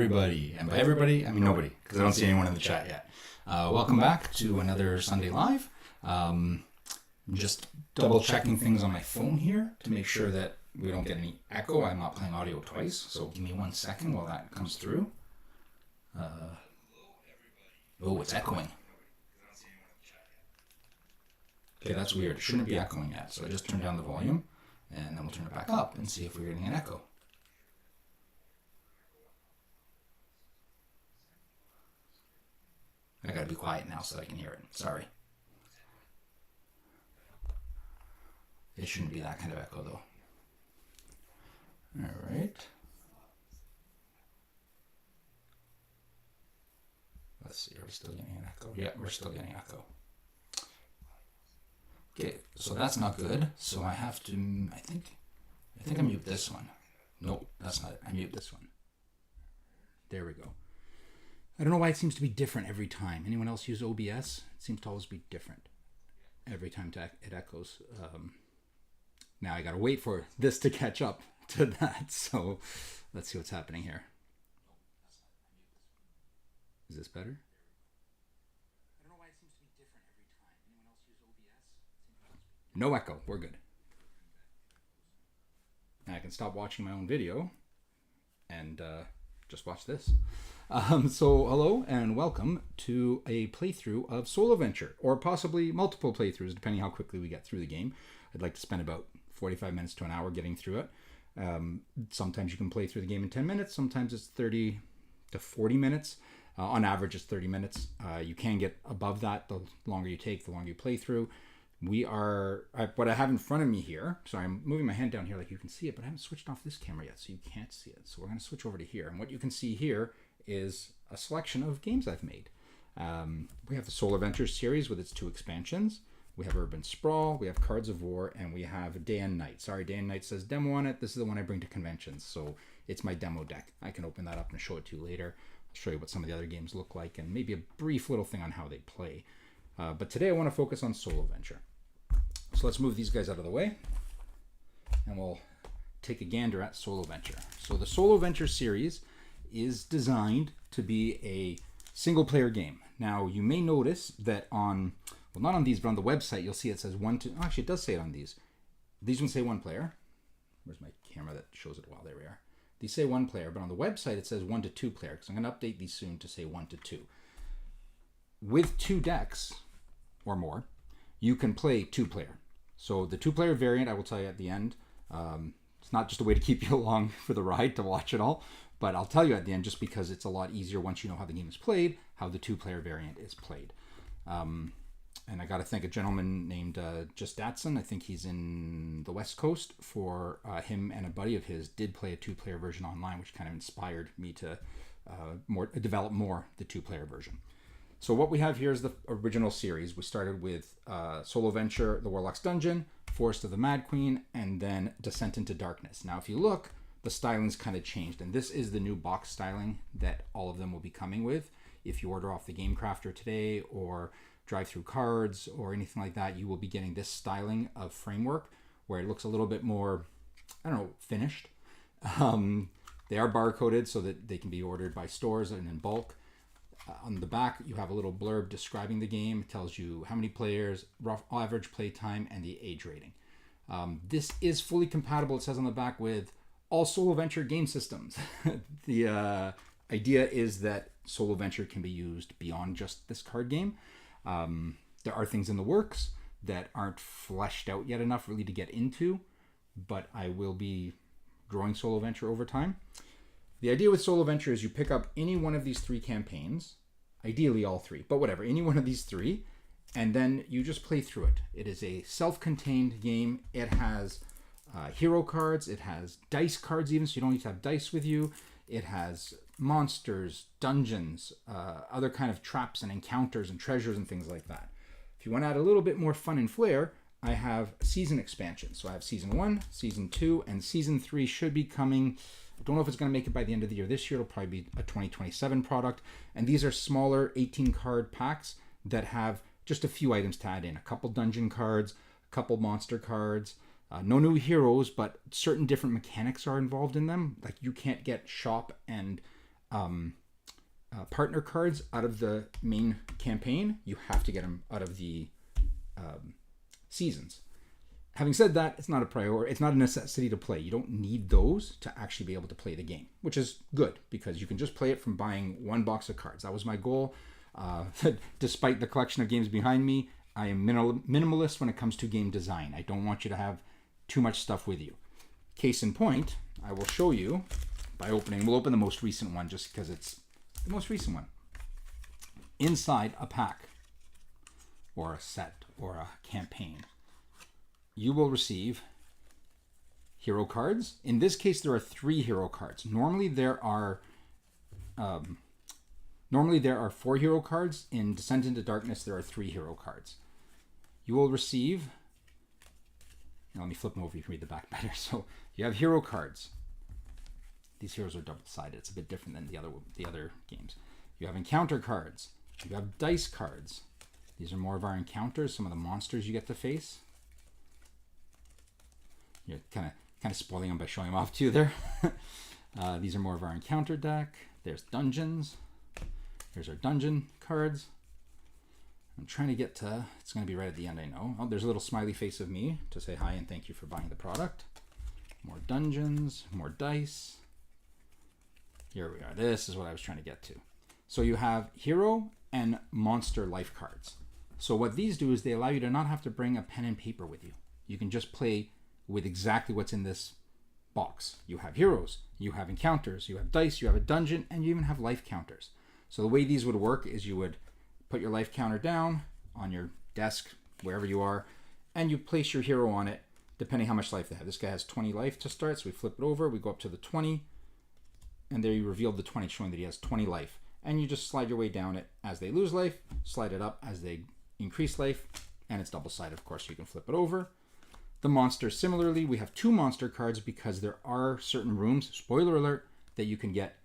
everybody. And by everybody, I mean nobody, because I don't see anyone in the chat yet. Welcome back to another Sunday Live. Just double checking things on my phone here to make sure that we don't get any echo. I'm not playing audio twice, so give me 1 second while that comes through. Oh, it's echoing. Okay, that's weird. It shouldn't be echoing yet, so I just turned down the volume, and then we'll turn it back up and see if we're getting an echo. I gotta be quiet now so I can hear it. Sorry. It shouldn't be that kind of echo, though. All right. Let's see, are we still getting an echo? Yeah, we're still getting echo. Okay, so that's not good. So I have to, I think I mute this one. Nope, that's not it. I mute this one. There we go. I don't know why it seems to be different every time. Anyone else use OBS? It seems to always be different every time it echoes. Now I gotta wait for this to catch up to that. So let's see what's happening here. Is this better? I don't know why it seems to be different every time. Anyone else use OBS? No echo. We're good. Now I can stop watching my own video and just watch this. So hello and welcome to a playthrough of Soloventure, or possibly multiple playthroughs depending how quickly we get through the game. I'd like to spend about 45 minutes to an hour getting through it. Sometimes you can play through the game in 10 minutes, sometimes it's 30 to 40 minutes. On average, it's 30 minutes. You can get above that. The longer you take, the longer you play through. What I have in front of me here, sorry, I'm moving my hand down here like you can see it, but I haven't switched off this camera yet, so you can't see it. So we're going to switch over to here. And what you can see here is a selection of games I've made. We have the Soloventure series with its 2 expansions. We have Urban Sprawl, we have Cards of War, and we have Day and Night. Sorry, Day and Night says demo on it. This is the one I bring to conventions, so it's my demo deck. I can open that up and show it to you later. Show you what some of the other games look like and maybe a brief little thing on how they play. But today I want to focus on Soloventure. So let's move these guys out of the way and we'll take a gander at Soloventure. So the Soloventure series is designed to be a single player game. Now you may notice that on, well, not on these, but on the website you'll see it says 1 to, oh, actually it does say it on these. These ones say 1 player. Where's my camera that shows it well? There we are. These say 1 player, but on the website it says 1 to 2 player, because I'm going to update these soon to say 1 to 2. With 2 decks or more, you can play 2 player. So the 2 player variant, I will tell you at the end. It's not just a way to keep you along for the ride to watch it all, but I'll tell you at the end just because it's a lot easier once you know how the game is played, how the 2 player variant is played. And I got to thank a gentleman named Just Datsun. I think he's in the West Coast. For him and a buddy of his did play a 2-player version online, which kind of inspired me to develop more the 2-player version. So what we have here is the original series. We started with Soloventure, the Warlock's Dungeon, Forest of the Mad Queen, and then Descent into Darkness. Now, if you look, the styling's kind of changed, and this is the new box styling that all of them will be coming with. If you order off the Game Crafter today, or drive through cards or anything like that, you will be getting this styling of framework where it looks a little bit more, I don't know, finished. They are barcoded so that they can be ordered by stores and in bulk. On the back, you have a little blurb describing the game. It tells you how many players, rough average play time, and the age rating. This is fully compatible, it says on the back, with all Soloventure game systems. The idea is that Soloventure can be used beyond just this card game. There are things in the works that aren't fleshed out yet enough really to get into, but I will be growing Soloventure over time. The idea with Soloventure is you pick up any one of these 3 campaigns, ideally all 3, but whatever, any one of these 3, and then you just play through it. It is a self-contained game. It has hero cards, it has dice cards even, so you don't need to have dice with you. It has monsters, dungeons, other kind of traps and encounters and treasures and things like that. If you want to add a little bit more fun and flair, I have season expansions. So I have season 1, season 2, and season 3 should be coming. I don't know if it's going to make it by the end of the year this year. It'll probably be a 2027 product. And these are smaller 18 card packs that have just a few items to add in. A couple dungeon cards, a couple monster cards. No new heroes, but certain different mechanics are involved in them. Like you can't get shop and partner cards out of the main campaign. You have to get them out of the seasons. Having said that, it's not a priority. It's not a necessity to play. You don't need those to actually be able to play the game, which is good because you can just play it from buying 1 box of cards. That was my goal. Despite the collection of games behind me, I am minimalist when it comes to game design. I don't want you to have too much stuff with you. Case in point, I will show you by opening. We'll open the most recent one just because it's the most recent one. Inside a pack or a set or a campaign, you will receive hero cards. In this case, there are 3 hero cards. Normally there are Normally there are 4 hero cards. In Descent into Darkness, there are 3 hero cards. You will receive... Now let me flip them over, you can read the back better. So you have hero cards. These heroes are double-sided. It's a bit different than the other games. You have encounter cards. You have dice cards. These are more of our encounters, some of the monsters you get to face. You're kind of spoiling them by showing them off to you there. These are more of our encounter deck. There's dungeons. Here's our dungeon cards. I'm trying to get to, it's going to be right at the end, I know. Oh, there's a little smiley face of me to say hi and thank you for buying the product. More dungeons, more dice. Here we are. This is what I was trying to get to. So you have hero and monster life cards. So what these do is they allow you to not have to bring a pen and paper with you. You can just play with exactly what's in this box. You have heroes, you have encounters, you have dice, you have a dungeon, and you even have life counters. So the way these would work is you would put your life counter down on your desk, wherever you are, and you place your hero on it, depending how much life they have. This guy has 20 life to start, so we flip it over, we go up to the 20, and there you revealed the 20, showing that he has 20 life. And you just slide your way down it as they lose life, slide it up as they increase life, and it's double-sided, of course, so you can flip it over. The monsters, similarly, we have 2 monster cards because there are certain rooms, spoiler alert, that you can get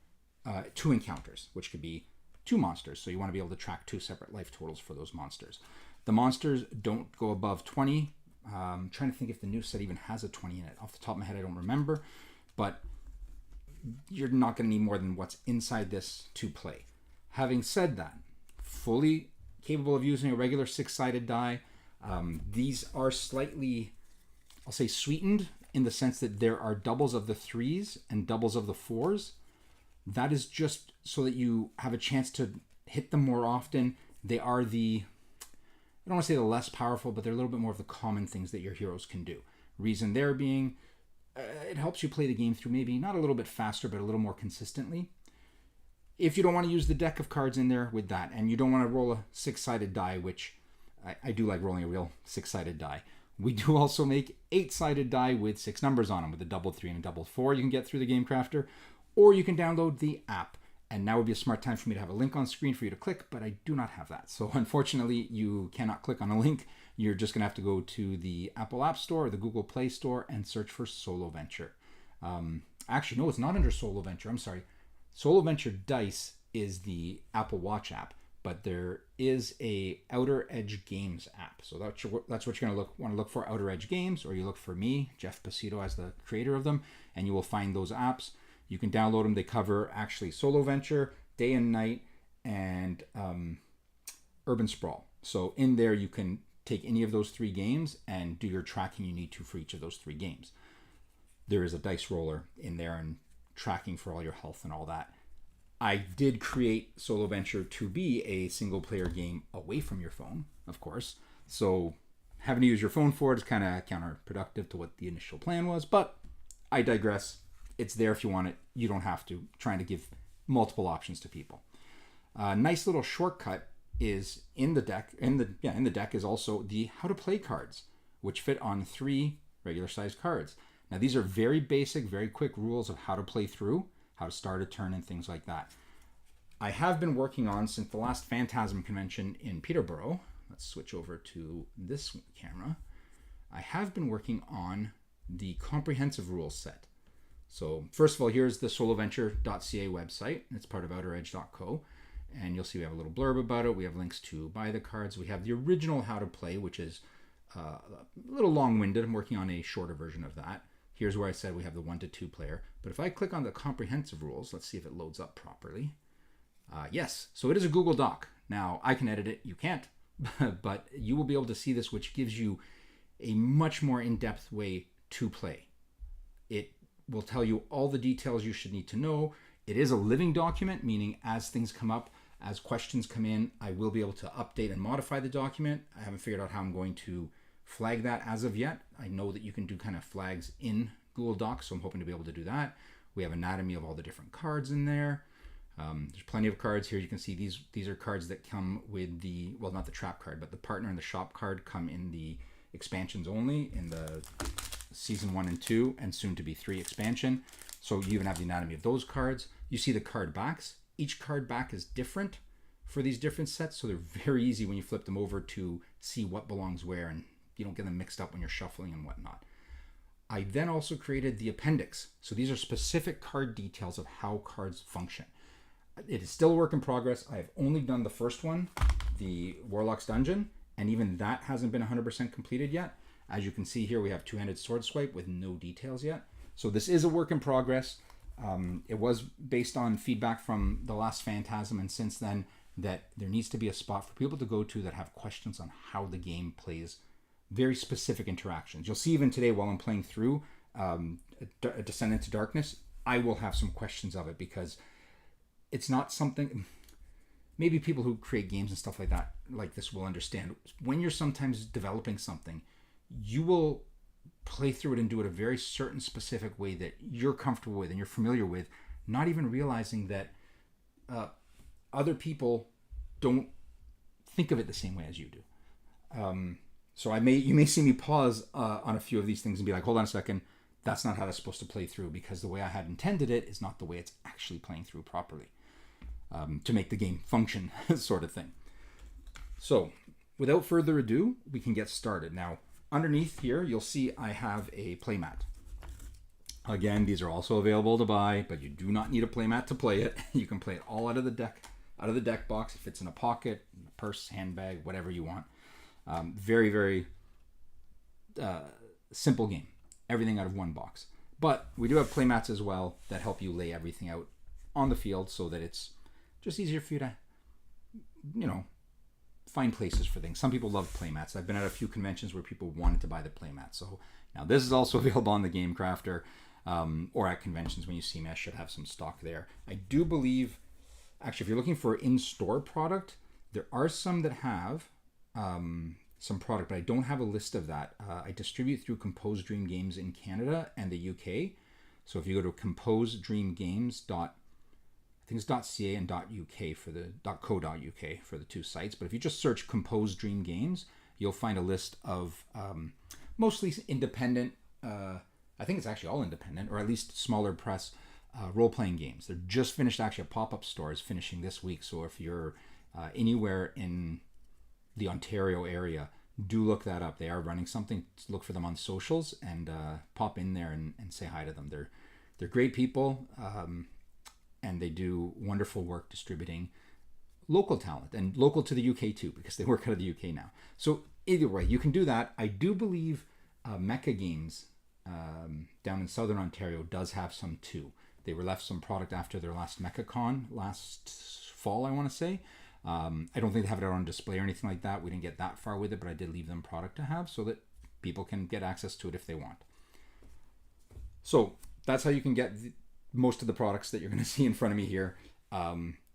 2 encounters, which could be 2 monsters. So you want to be able to track 2 separate life totals for those monsters. The monsters don't go above 20. I'm trying to think if the new set even has a 20 in it. Off the top of my head, I don't remember. But you're not going to need more than what's inside this to play. Having said that, fully capable of using a regular 6-sided die. These are slightly, I'll say, sweetened in the sense that there are doubles of the 3s and doubles of the 4s. That is just so that you have a chance to hit them more often. They are the, I don't want to say the less powerful, but they're a little bit more of the common things that your heroes can do. Reason there being, it helps you play the game through maybe not a little bit faster, but a little more consistently. If you don't want to use the deck of cards in there with that, and you don't want to roll a 6-sided die, which I do like rolling a real 6-sided die. We do also make 8-sided die with 6 numbers on them, with a double 3 and a double 4 you can get through the Game Crafter. Or you can download the app. And now would be a smart time for me to have a link on screen for you to click, but I do not have that. So unfortunately, you cannot click on a link. You're just going to have to go to the Apple App Store or the Google Play Store and search for Soloventure. Actually, no, it's not under Soloventure. I'm sorry. Soloventure Dice is the Apple Watch app, but there is a Outer Edge Games app. So that's what you're going to want to look for, Outer Edge Games, or you look for me, Jeff Pasito, as the creator of them, and you will find those apps. You can download them. They cover actually Soloventure, Day and Night, and Urban Sprawl. So in there, you can take any of those 3 games and do your tracking you need to for each of those 3 games. There is a dice roller in there and tracking for all your health and all that. I did create Soloventure to be a single-player game away from your phone, of course. So having to use your phone for it is kind of counterproductive to what the initial plan was, but I digress. It's there if you want it. You don't have to. Trying to give multiple options to people. Nice little shortcut is in the deck. In the deck is also the how to play cards, which fit on 3 regular sized cards. Now these are very basic, very quick rules of how to play through, how to start a turn, and things like that. I have been working on, since the last Phantasm convention in Peterborough. Let's switch over to this camera. I have been working on the comprehensive rules set. So first of all, here's the soloventure.ca website. It's part of outeredge.co. And you'll see we have a little blurb about it. We have links to buy the cards. We have the original how to play, which is a little long-winded. I'm working on a shorter version of that. Here's where I said we have the 1 to 2 player. But if I click on the comprehensive rules, let's see if it loads up properly. Yes, so it is a Google Doc. Now, I can edit it. You can't. But you will be able to see this, which gives you a much more in-depth way to play. It will tell you all the details you should need to know. It is a living document, meaning as things come up, as questions come in, I will be able to update and modify the document. I haven't figured out how I'm going to flag that as of yet. I know that you can do kind of flags in Google Docs, so I'm hoping to be able to do that. We have anatomy of all the different cards in there. There's plenty of cards here. You can see these are cards that come with the, well, not the trap card, but the partner and the shop card come in the expansions only, in the Season 1 and 2, and soon to be 3 expansion. So you even have the anatomy of those cards. You see the card backs. each card back is different for these different sets, so they're very easy when you flip them over to see what belongs where, and you don't get them mixed up when you're shuffling and whatnot. I then also created the appendix. So these are specific card details of how cards function. It is still a work in progress. I have only done the first one, the Warlock's Dungeon, and even that hasn't been 100% completed yet. As you can see here, we have two-handed sword swipe with no details yet. So this is a work in progress. It was based on feedback from the last Phantasm, and since then, that there needs to be a spot for people to go to that have questions on how the game plays very specific interactions. You'll see even today while I'm playing through Descent into Darkness, I will have some questions of it because it's not something... Maybe people who create games and stuff like that, like this, will understand. When you're sometimes developing something, you will play through it and do it a very certain specific way that you're comfortable with and you're familiar with, not even realizing that other people don't think of it the same way as you do. So you may see me pause on a few of these things and be like, hold on a second, that's not how that's supposed to play through, because the way I had intended it is not the way it's actually playing through properly. To make the game function, sort of thing. So, without further ado, we can get started. Now, underneath here, you'll see I have a playmat. Again, these are also available to buy, but you do not need a playmat to play it. You can play it all out of the deck box. It fits in a pocket, a purse, handbag, whatever you want. Very, very simple game. Everything out of one box. But we do have playmats as well that help you lay everything out on the field so that it's just easier for you to, find places for things. Some people love playmats. I've been at a few conventions where people wanted to buy the playmat. So now this is also available on the Game Crafter, or at conventions when you see me. I should have some stock there. I do believe, actually, if you're looking for in-store product, there are some that have some product, but I don't have a list of that. I distribute through Compose Dream Games in Canada and the UK. So if you go to composedreamgames.ca and .uk for the .co.uk for the two sites. But if you just search Compose Dream Games, you'll find a list of mostly independent, I think it's actually all independent, or at least smaller press role-playing games. They're just finished, actually, a pop-up store is finishing this week. So if you're anywhere in the Ontario area, do look that up. They are running something. Look for them on socials and pop in there and say hi to them. They're great people. And they do wonderful work distributing local talent, and local to the UK too, because they work out of the UK now. So either way, you can do that. I do believe Mecha Games down in Southern Ontario does have some too. They were left some product after their last MechaCon last fall, I want to say. I don't think they have it out on display or anything like that. We didn't get that far with it, but I did leave them product to have so that people can get access to it if they want. So that's how you can get most of the products that you're going to see in front of me here.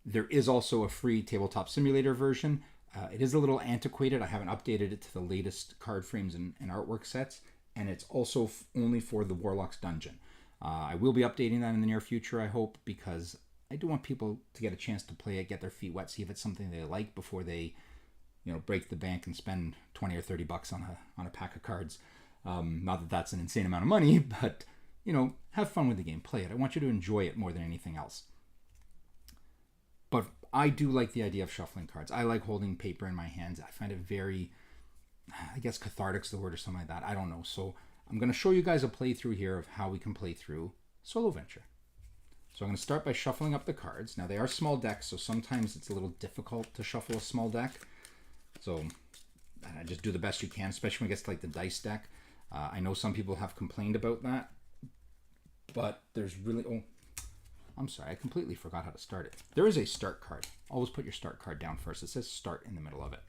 There is also a free tabletop simulator version. It is a little antiquated. I haven't updated it to the latest card frames and artwork sets, and it's also only for the Warlock's Dungeon. I will be updating that in the near future, I hope, because I do want people to get a chance to play it, get their feet wet, see if it's something they like before they, break the bank and spend $20 or $30 on a pack of cards. Not that that's an insane amount of money, but have fun with the game, play it. I want you to enjoy it more than anything else. But I do like the idea of shuffling cards. I like holding paper in my hands. I find it very, I guess cathartic's the word or something like that. I don't know. So I'm going to show you guys a playthrough here of how we can play through Solo Venture. So I'm going to start by shuffling up the cards. Now they are small decks, so sometimes it's a little difficult to shuffle a small deck. So just do the best you can, especially when it gets to like the dice deck. I know some people have complained about that. But there's really... I'm sorry, I completely forgot how to start it. There is a start card. Always put your start card down first. It says start in the middle of it.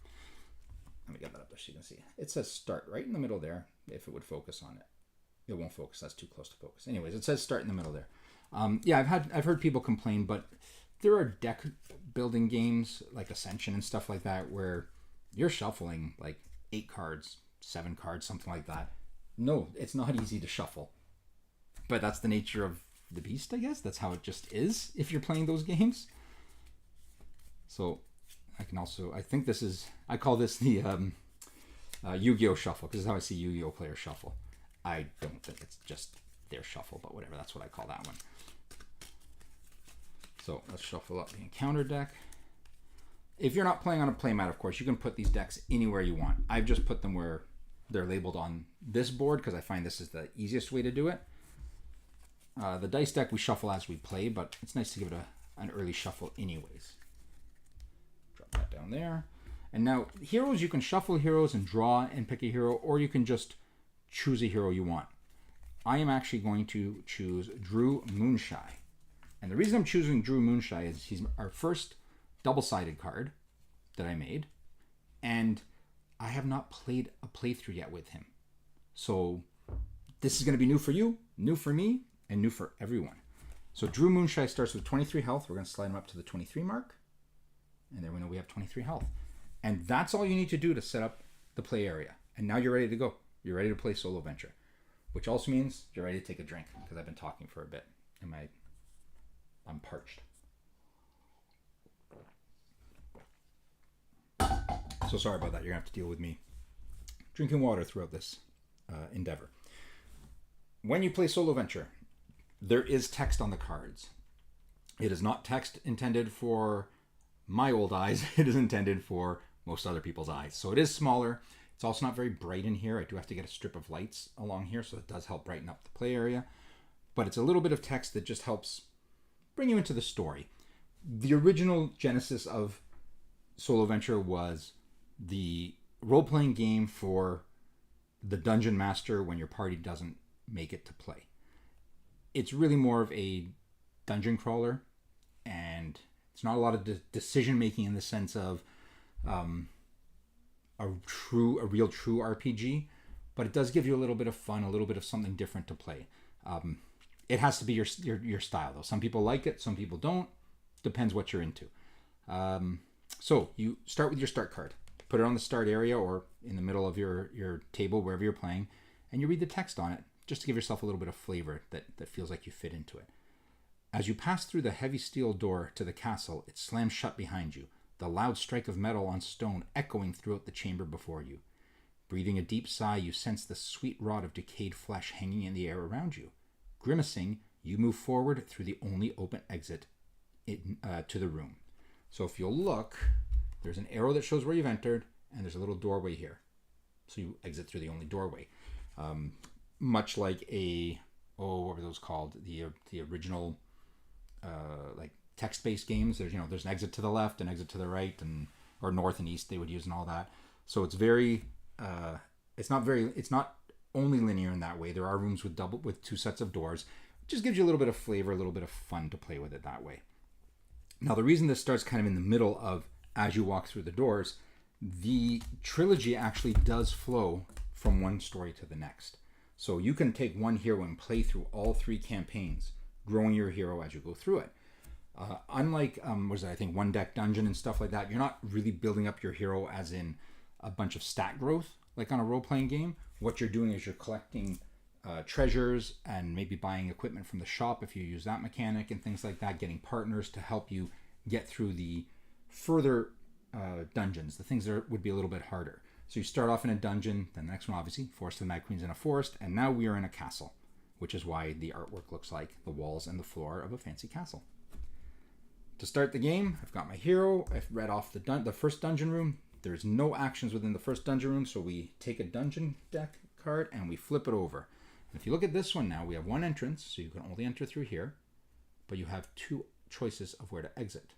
Let me get that up there so you can see. It says start right in the middle there, if it would focus on it. It won't focus. That's too close to focus. Anyways, it says start in the middle there. I've heard people complain, but there are deck building games like Ascension and stuff like that where you're shuffling like 8 cards, 7 cards, something like that. No, it's not easy to shuffle. But that's the nature of the beast, I guess. That's how it just is if you're playing those games. So I think this is, I call this the Yu-Gi-Oh! Shuffle, because this is how I see Yu-Gi-Oh! Players shuffle. I don't think it's just their shuffle, but whatever, that's what I call that one. So let's shuffle up the encounter deck. If you're not playing on a playmat, of course, you can put these decks anywhere you want. I've just put them where they're labeled on this board because I find this is the easiest way to do it. The dice deck we shuffle as we play, but it's nice to give it an early shuffle anyways. Drop that down there. And now, heroes, you can shuffle heroes and draw and pick a hero, or you can just choose a hero you want. I am actually going to choose Drew Moonshine. And the reason I'm choosing Drew Moonshine is he's our first double-sided card that I made, and I have not played a playthrough yet with him. So this is going to be new for you, new for me, and new for everyone. So Drew Moonshine starts with 23 health. We're going to slide him up to the 23 mark. And there we know we have 23 health. And that's all you need to do to set up the play area. And now you're ready to go. You're ready to play Solo Venture, which also means you're ready to take a drink because I've been talking for a bit. I'm parched. So sorry about that. You're going to have to deal with me drinking water throughout this endeavor. When you play Solo Venture, there is text on the cards. It is not text intended for my old eyes. It is intended for most other people's eyes. So it is smaller. It's also not very bright in here. I do have to get a strip of lights along here, so it does help brighten up the play area. But it's a little bit of text that just helps bring you into the story. The original genesis of Solo Venture was the role-playing game for the dungeon master when your party doesn't make it to play. It's really more of a dungeon crawler, and it's not a lot of decision-making in the sense of a real true RPG, but it does give you a little bit of fun, a little bit of something different to play. It has to be your style, though. Some people like it, some people don't. Depends what you're into. So you start with your start card. Put it on the start area or in the middle of your table, wherever you're playing, and you read the text on it, just to give yourself a little bit of flavor that feels like you fit into it. As you pass through the heavy steel door to the castle, it slams shut behind you, the loud strike of metal on stone echoing throughout the chamber before you. Breathing a deep sigh, you sense the sweet rot of decayed flesh hanging in the air around you. Grimacing, you move forward through the only open exit to the room. So if you'll look, there's an arrow that shows where you've entered, and there's a little doorway here. So you exit through the only doorway. Much like what were those called? The original like text-based games. There's an exit to the left, an exit to the right, or north and east they would use and all that. So it's very it's not only linear in that way. There are rooms with two sets of doors. It just gives you a little bit of flavor, a little bit of fun to play with it that way. Now the reason this starts kind of in the middle of as you walk through the doors, the trilogy actually does flow from one story to the next. So you can take one hero and play through all three campaigns, growing your hero as you go through it. Unlike, I think One Deck Dungeon and stuff like that, you're not really building up your hero as in a bunch of stat growth, like on a role-playing game. What you're doing is you're collecting treasures and maybe buying equipment from the shop if you use that mechanic and things like that, getting partners to help you get through the further dungeons, the things that would be a little bit harder. So you start off in a dungeon, then the next one obviously, Forest of the Mad Queen's in a forest, and now we are in a castle, which is why the artwork looks like the walls and the floor of a fancy castle. To start the game, I've got my hero. I've read off the first dungeon room. There's no actions within the first dungeon room, so we take a dungeon deck card and we flip it over. And if you look at this one now, we have one entrance, so you can only enter through here, but you have two choices of where to exit.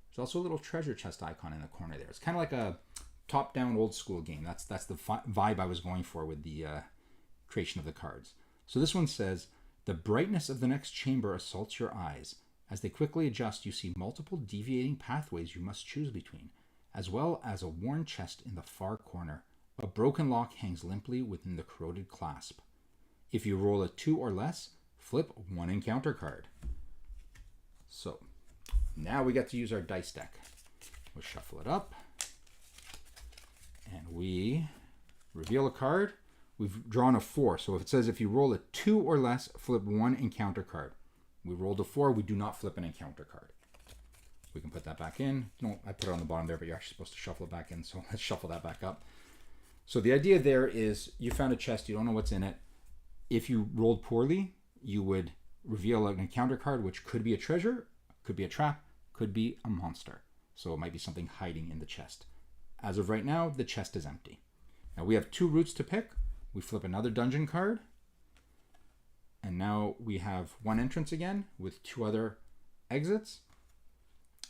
There's also a little treasure chest icon in the corner there. It's kind of like a top-down old school game. That's the vibe I was going for with the creation of the cards. So this one says, the brightness of the next chamber assaults your eyes. As they quickly adjust, you see multiple deviating pathways you must choose between, as well as a worn chest in the far corner. A broken lock hangs limply within the corroded clasp. If you roll a 2 or less, flip one encounter card. So, now we get to use our dice deck. We'll shuffle it up. And we reveal a card. We've drawn a 4. So if it says if you roll a 2 or less, flip one encounter card. We rolled a 4. We do not flip an encounter card. We can put that back in. No, I put it on the bottom there, but you're actually supposed to shuffle it back in. So let's shuffle that back up. So the idea there is you found a chest. You don't know what's in it. If you rolled poorly, you would reveal an encounter card, which could be a treasure, Could be a trap, could be a monster. So it might be something hiding in the chest. As of right now, the chest is empty. Now we have 2 routes to pick. We flip another dungeon card. And now we have 1 entrance again with 2 other exits.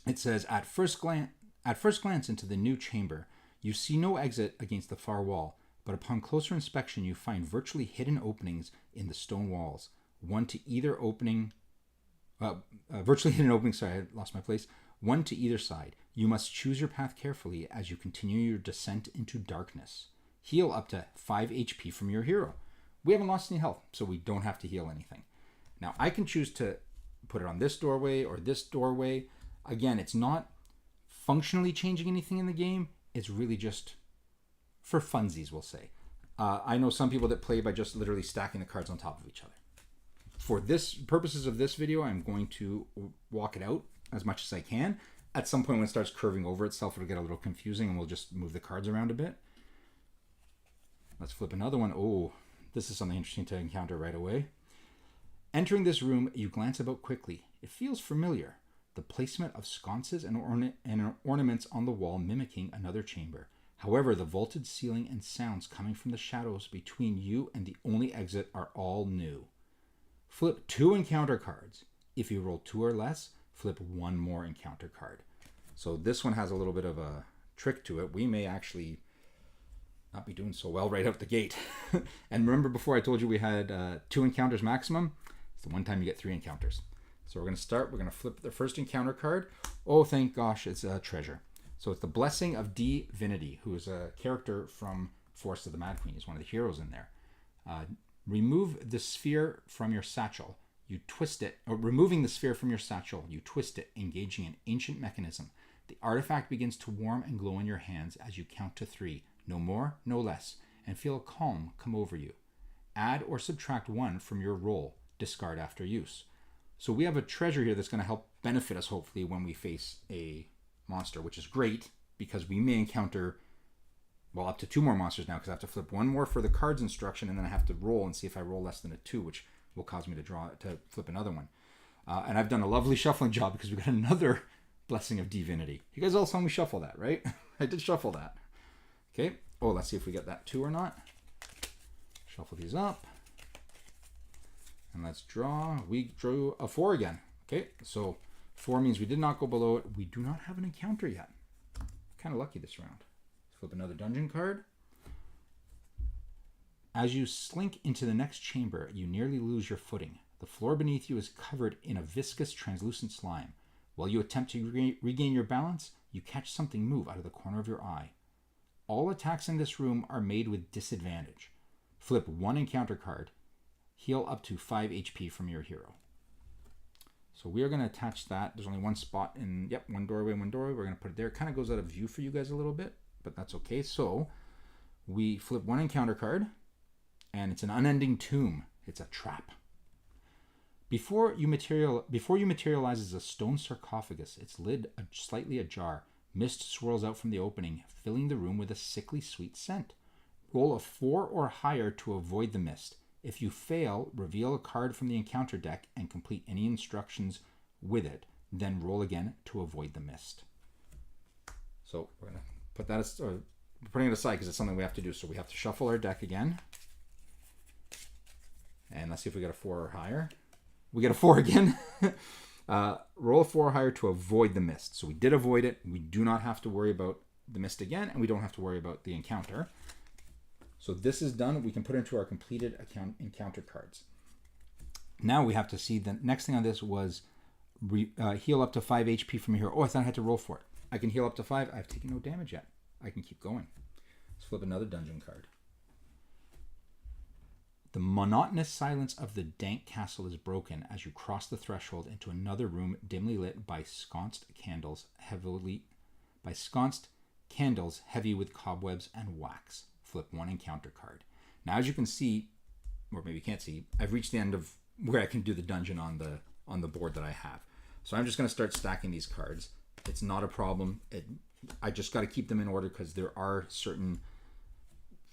It says, at first glance into the new chamber, you see no exit against the far wall, but upon closer inspection you find virtually hidden openings in the stone walls. One to either opening... virtually hidden openings, sorry, I lost my place. One to either side. You must choose your path carefully as you continue your descent into darkness. Heal up to 5 HP from your hero. We haven't lost any health, so we don't have to heal anything. Now, I can choose to put it on this doorway or this doorway. Again, it's not functionally changing anything in the game. It's really just for funsies, we'll say. I know some people that play by just literally stacking the cards on top of each other. For this purposes of this video, I'm going to walk it out as much as I can. At some point when it starts curving over itself, it'll get a little confusing and we'll just move the cards around a bit. Let's flip another one. Oh, this is something interesting to encounter right away. Entering this room, you glance about quickly. It feels familiar. The placement of sconces and ornaments on the wall mimicking another chamber. However, the vaulted ceiling and sounds coming from the shadows between you and the only exit are all new. Flip 2 encounter cards. If you roll 2 or less, flip 1 more encounter card. So this one has a little bit of a trick to it. We may actually not be doing so well right out the gate. And remember before I told you we had 2 encounters maximum? It's the one time you get 3 encounters. So we're going to start. We're going to flip the first encounter card. Oh, thank gosh, it's a treasure. So it's the Blessing of Divinity, who is a character from Forest of the Mad Queen. He's one of the heroes in there. Remove the sphere from your satchel. You twist it, or removing the sphere from your satchel, you twist it, engaging an ancient mechanism. The artifact begins to warm and glow in your hands as you count to 3. No more, no less, and feel a calm come over you. Add or subtract 1 from your roll. Discard after use. So we have a treasure here that's going to help benefit us, hopefully, when we face a monster, which is great because we may encounter, well, up to 2 more monsters now because I have to flip 1 more for the cards instruction and then I have to roll and see if I roll less than a 2, which will cause me to flip another one. And I've done a lovely shuffling job because we got another Blessing of Divinity. You guys all saw me shuffle that, right? I did shuffle that. Okay. Oh, let's see if we get that 2 or not. Shuffle these up. And let's draw. We drew a 4 again. Okay, so 4 means we did not go below it. We do not have an encounter yet. Kind of lucky this round. Flip another dungeon card. As you slink into the next chamber, you nearly lose your footing. The floor beneath you is covered in a viscous, translucent slime. While you attempt to regain your balance, you catch something move out of the corner of your eye. All attacks in this room are made with disadvantage. Flip 1 encounter card. Heal up to 5 HP from your hero. So we are going to attach that. There's only 1 spot in, yep, 1 doorway, 1 doorway. We're going to put it there. It kind of goes out of view for you guys a little bit, but that's okay. So we flip 1 encounter card, and it's an unending tomb. It's a trap. Before you materialize as a stone sarcophagus, its lid slightly ajar. Mist swirls out from the opening, filling the room with a sickly sweet scent. Roll a 4 or higher to avoid the mist. If you fail, reveal a card from the encounter deck and complete any instructions with it. Then roll again to avoid the mist. So we're going to put that, or we're putting it aside because it's something we have to do. So we have to shuffle our deck again. And let's see if we get a 4 or higher. We get a 4 again. Roll a 4 or higher to avoid the mist. So we did avoid it. We do not have to worry about the mist again, and we don't have to worry about the encounter. So this is done. We can put into our completed encounter cards. Now we have to see the next thing on this was heal up to 5 HP from your hero. Oh, I thought I had to roll for it. I can heal up to 5. I've taken no damage yet. I can keep going. Let's flip another dungeon card. The monotonous silence of the dank castle is broken as you cross the threshold into another room dimly lit by sconced candles heavy with cobwebs and wax. Flip 1 encounter card. Now, as you can see, or maybe you can't see, I've reached the end of where I can do the dungeon on the board that I have. So I'm just going to start stacking these cards. It's not a problem. I just got to keep them in order because there are certain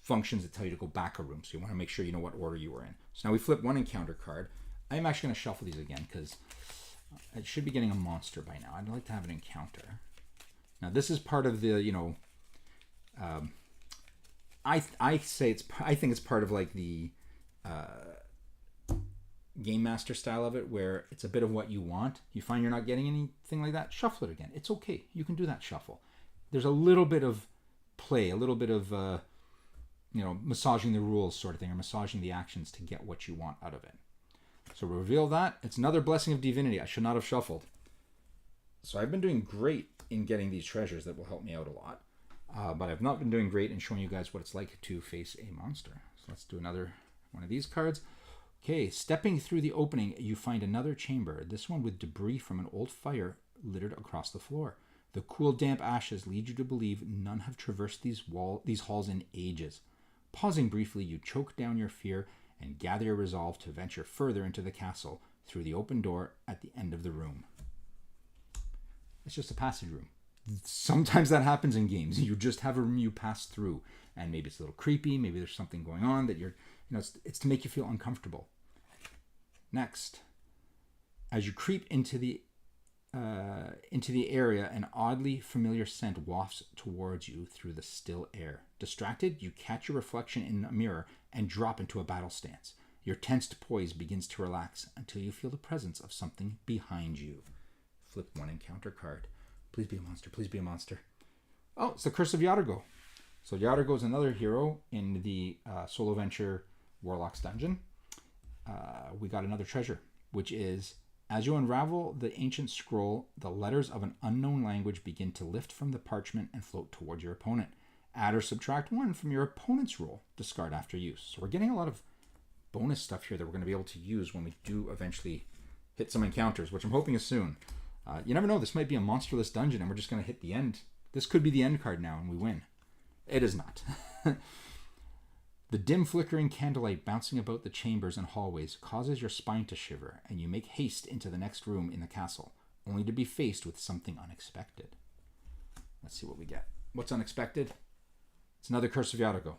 functions that tell you to go back a room. So you want to make sure you know what order you were in. So now we flip 1 encounter card. I'm actually going to shuffle these again because It should be getting a monster by now. I'd like to have an encounter. Now this is part of the, I think it's part of like the Game Master style of it, where it's a bit of what you want. You find you're not getting anything like that, shuffle it again. It's okay. You can do that shuffle. There's a little bit of play, a little bit of massaging the rules sort of thing, or massaging the actions to get what you want out of it. So reveal that. It's another Blessing of Divinity. I should not have shuffled. So I've been doing great in getting these treasures that will help me out a lot. But I've not been doing great in showing you guys what it's like to face a monster. So let's do another one of these cards. Okay, stepping through the opening, you find another chamber, this one with debris from an old fire littered across the floor. The cool, damp ashes lead you to believe none have traversed these halls in ages. Pausing briefly, you choke down your fear and gather your resolve to venture further into the castle through the open door at the end of the room. It's just a passage room. Sometimes that happens in games. You just have a room you pass through, and maybe it's a little creepy, maybe there's something going on that it's to make you feel uncomfortable. Next, as you creep into the area, an oddly familiar scent wafts towards you through the still air. Distracted, you catch your reflection in a mirror and drop into a battle stance. Your tensed poise begins to relax until you feel the presence of something behind you. Flip one encounter card. Please be a monster. Please be a monster. Oh, it's the Curse of Yargo. So Yargo is another hero in the Soloventure Warlock's dungeon. We got another treasure, which is, as you unravel the ancient scroll, the letters of an unknown language begin to lift from the parchment and float towards your opponent. Add or subtract 1 from your opponent's roll. Discard after use. So we're getting a lot of bonus stuff here that we're going to be able to use when we do eventually hit some encounters, which I'm hoping is soon. You never know, this might be a monsterless dungeon and we're just going to hit the end. This could be the end card now and we win. It is not. The dim flickering candlelight bouncing about the chambers and hallways causes your spine to shiver, and you make haste into the next room in the castle, only to be faced with something unexpected. Let's see what we get. What's unexpected? It's another Curse of Yargo.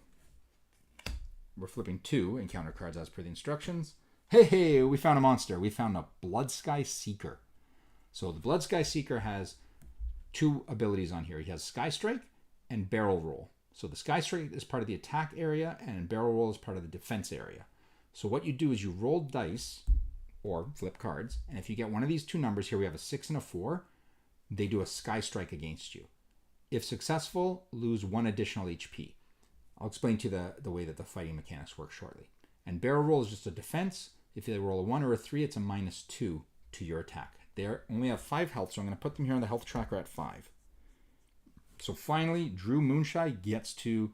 We're flipping 2 encounter cards as per the instructions. Hey, we found a monster. We found a Bloodsky Seeker. So the Bloodsky Seeker has 2 abilities on here. He has Sky Strike and Barrel Roll. So the Sky Strike is part of the attack area and Barrel Roll is part of the defense area. So what you do is you roll dice or flip cards, and if you get one of these 2 numbers, here we have a 6 and a 4, they do a Sky Strike against you. If successful, lose 1 additional HP. I'll explain to you the way that the fighting mechanics work shortly. And Barrel Roll is just a defense. If they roll a 1 or a 3, it's a -2 to your attack. They only have 5 health, so I'm going to put them here on the health tracker at 5. So finally, Drew Moonshine gets to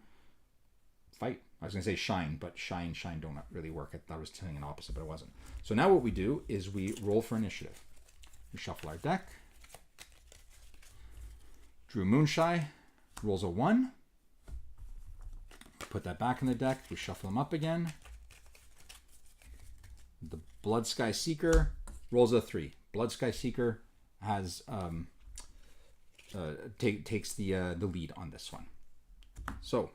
fight. I was going to say shine, but shine don't really work. I thought I was telling an opposite, but it wasn't. So now what we do is we roll for initiative. We shuffle our deck. Drew Moonshine rolls a 1. Put that back in the deck. We shuffle them up again. The Bloodsky Seeker rolls a 3. Bloodsky Seeker has takes the lead on this one. So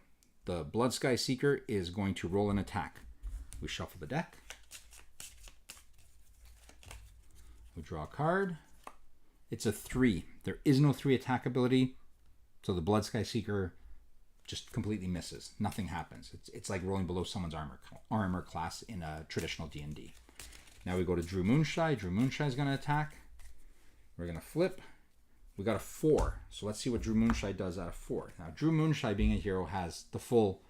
the Bloodsky Seeker is going to roll an attack. We shuffle the deck. We draw a card. It's a 3. There is no 3 attack ability, so the Bloodsky Seeker just completely misses. Nothing happens. It's like rolling below someone's armor class in a traditional D&D. Now we go to Drew Moonshine. Drew Moonshine is going to attack. We're going to flip. We got a 4. So let's see what Drew Moonshine does out of 4. Now, Drew Moonshine, being a hero, has the full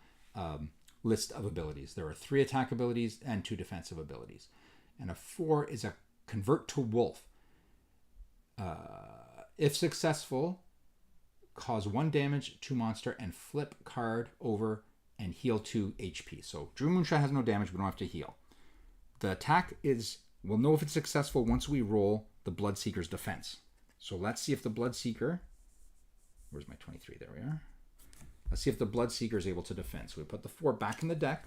list of abilities. There are 3 attack abilities and 2 defensive abilities. And a 4 is a Convert to Wolf. If successful, cause 1 damage to monster and flip card over and heal 2 HP. So Drew Moonshine has no damage. We don't have to heal. The attack is, we'll know if it's successful once we roll the Bloodseeker's defense. So let's see if the Bloodseeker, where's my 23? There we are. Let's see if the Bloodseeker is able to defend. So we put the 4 back in the deck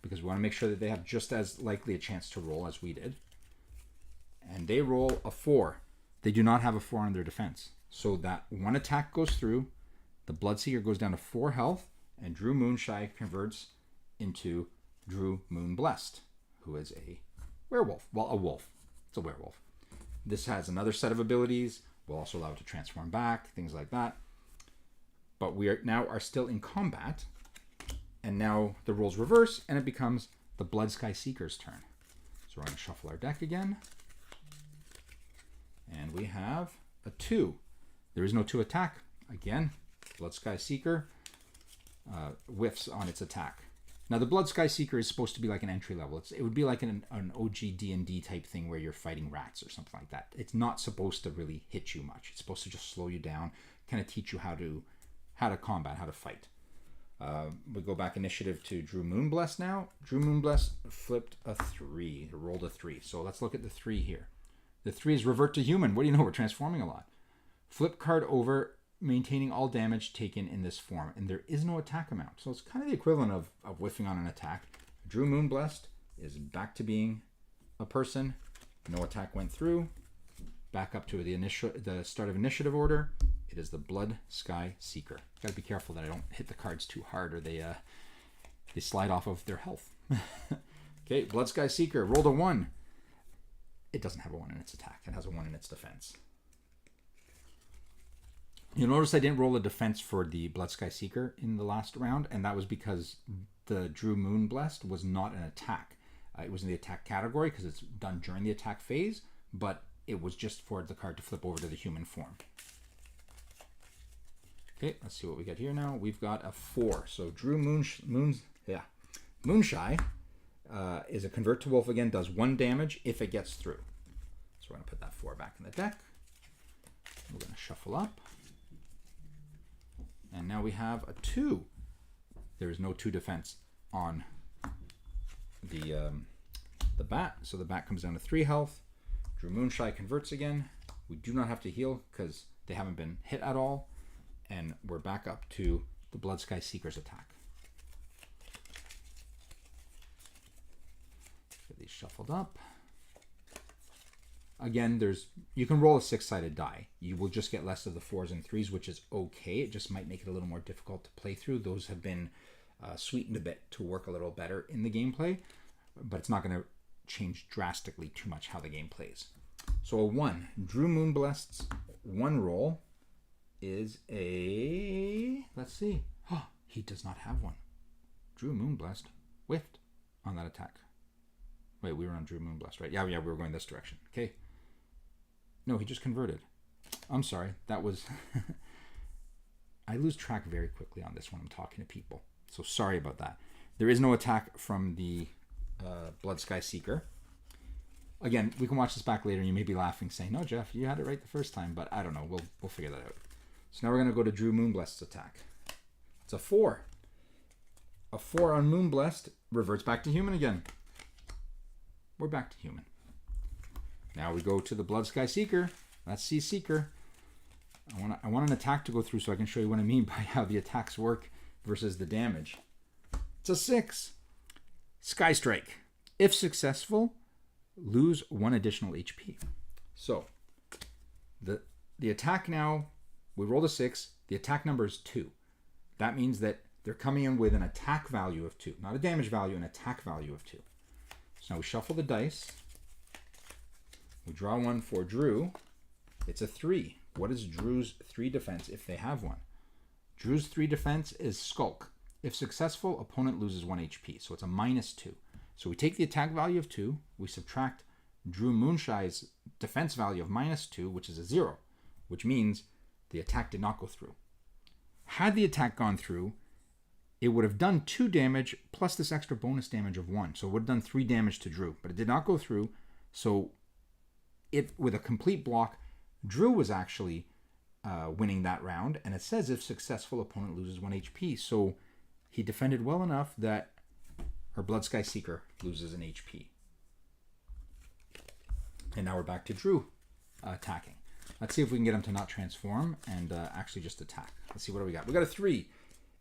because we want to make sure that they have just as likely a chance to roll as we did. And they roll a 4. They do not have a 4 on their defense. So that 1 attack goes through, the Bloodseeker goes down to 4 health, and Drew Moonshine converts into Drew Moonblessed, who is a werewolf. Well, a wolf. It's a werewolf. This has another set of abilities. We'll also allow it to transform back, things like that. But we are still in combat. And now the roles reverse, and it becomes the Blood Sky Seeker's turn. So we're going to shuffle our deck again. And we have a 2. There is no 2 attack. Again, Blood Sky Seeker whiffs on its attack. Now, the Blood Sky Seeker is supposed to be like an entry level. It would be like an OG D&D type thing where you're fighting rats or something like that. It's not supposed to really hit you much. It's supposed to just slow you down, kind of teach you how to combat, how to fight. We go back initiative to Drew Moonblessed now. Drew Moonblessed flipped a 3, rolled a 3. So let's look at the 3 here. The 3 is revert to human. What do you know? We're transforming a lot. Flip card over, maintaining all damage taken in this form. And there is no attack amount. So it's kind of the equivalent of whiffing on an attack. Drew Moonblessed is back to being a person. No attack went through. Back up to the start of initiative order. It is the Blood Sky Seeker. Got to be careful that I don't hit the cards too hard or they slide off of their health. Okay, Blood Sky Seeker rolled a 1. It doesn't have a 1 in its attack. It has a 1 in its defense. You'll notice I didn't roll a defense for the Blood Sky Seeker in the last round, and that was because the Drew Moonblessed was not an attack. It was in the attack category because it's done during the attack phase, but it was just for the card to flip over to the human form. Okay, let's see what we get here now. We've got a 4. So Drew Moonshine is a convert to wolf again, does 1 damage if it gets through. So we're going to put that 4 back in the deck. We're going to shuffle up. And now we have a 2. There is no 2 defense on the bat. So the bat comes down to 3 health. Drew Moonshine converts again. We do not have to heal because they haven't been hit at all. And we're back up to the Blood Sky Seeker's attack. Get these shuffled up. Again, you can roll a 6-sided die. You will just get less of the 4s and 3s, which is okay. It just might make it a little more difficult to play through. Those have been sweetened a bit to work a little better in the gameplay, but it's not going to change drastically too much how the game plays. So a 1. Drew Moonblessed's 1 roll is a... Let's see. Oh, he does not have 1. Drew Moonblessed whiffed on that attack. Wait, we were on Drew Moonblessed, right? Yeah, we were going this direction. Okay. No, he just converted. I'm sorry. That was... I lose track very quickly on this when I'm talking to people. So sorry about that. There is no attack from the Blood Sky Seeker. Again, we can watch this back later and you may be laughing saying, no, Jeff, you had it right the first time, but I don't know. We'll figure that out. So now we're going to go to Drew Moonblessed's attack. It's a 4. A 4 on Moonblessed reverts back to human again. We're back to human. Now we go to the Blood Sky Seeker. Let's see Seeker. I want an attack to go through so I can show you what I mean by how the attacks work versus the damage. It's a 6. Sky Strike. If successful, lose 1 additional HP. So the attack now, we rolled a 6. The attack number is 2. That means that they're coming in with an attack value of 2. Not a damage value, an attack value of 2. So now we shuffle the dice. We draw 1 for Drew. It's a 3. What is Drew's 3 defense if they have 1? Drew's 3 defense is Skulk. If successful, opponent loses 1 HP. So it's a -2. So we take the attack value of 2. We subtract Drew Moonshine's defense value of -2, which is a 0. Which means the attack did not go through. Had the attack gone through, it would have done 2 damage plus this extra bonus damage of 1. So it would have done 3 damage to Drew. But it did not go through. So with a complete block, Drew was actually winning that round. And it says if successful, opponent loses 1 HP. So he defended well enough that her Blood Sky Seeker loses an HP. And now we're back to Drew attacking. Let's see if we can get him to not transform and actually just attack. Let's see, what do we got? We got a 3.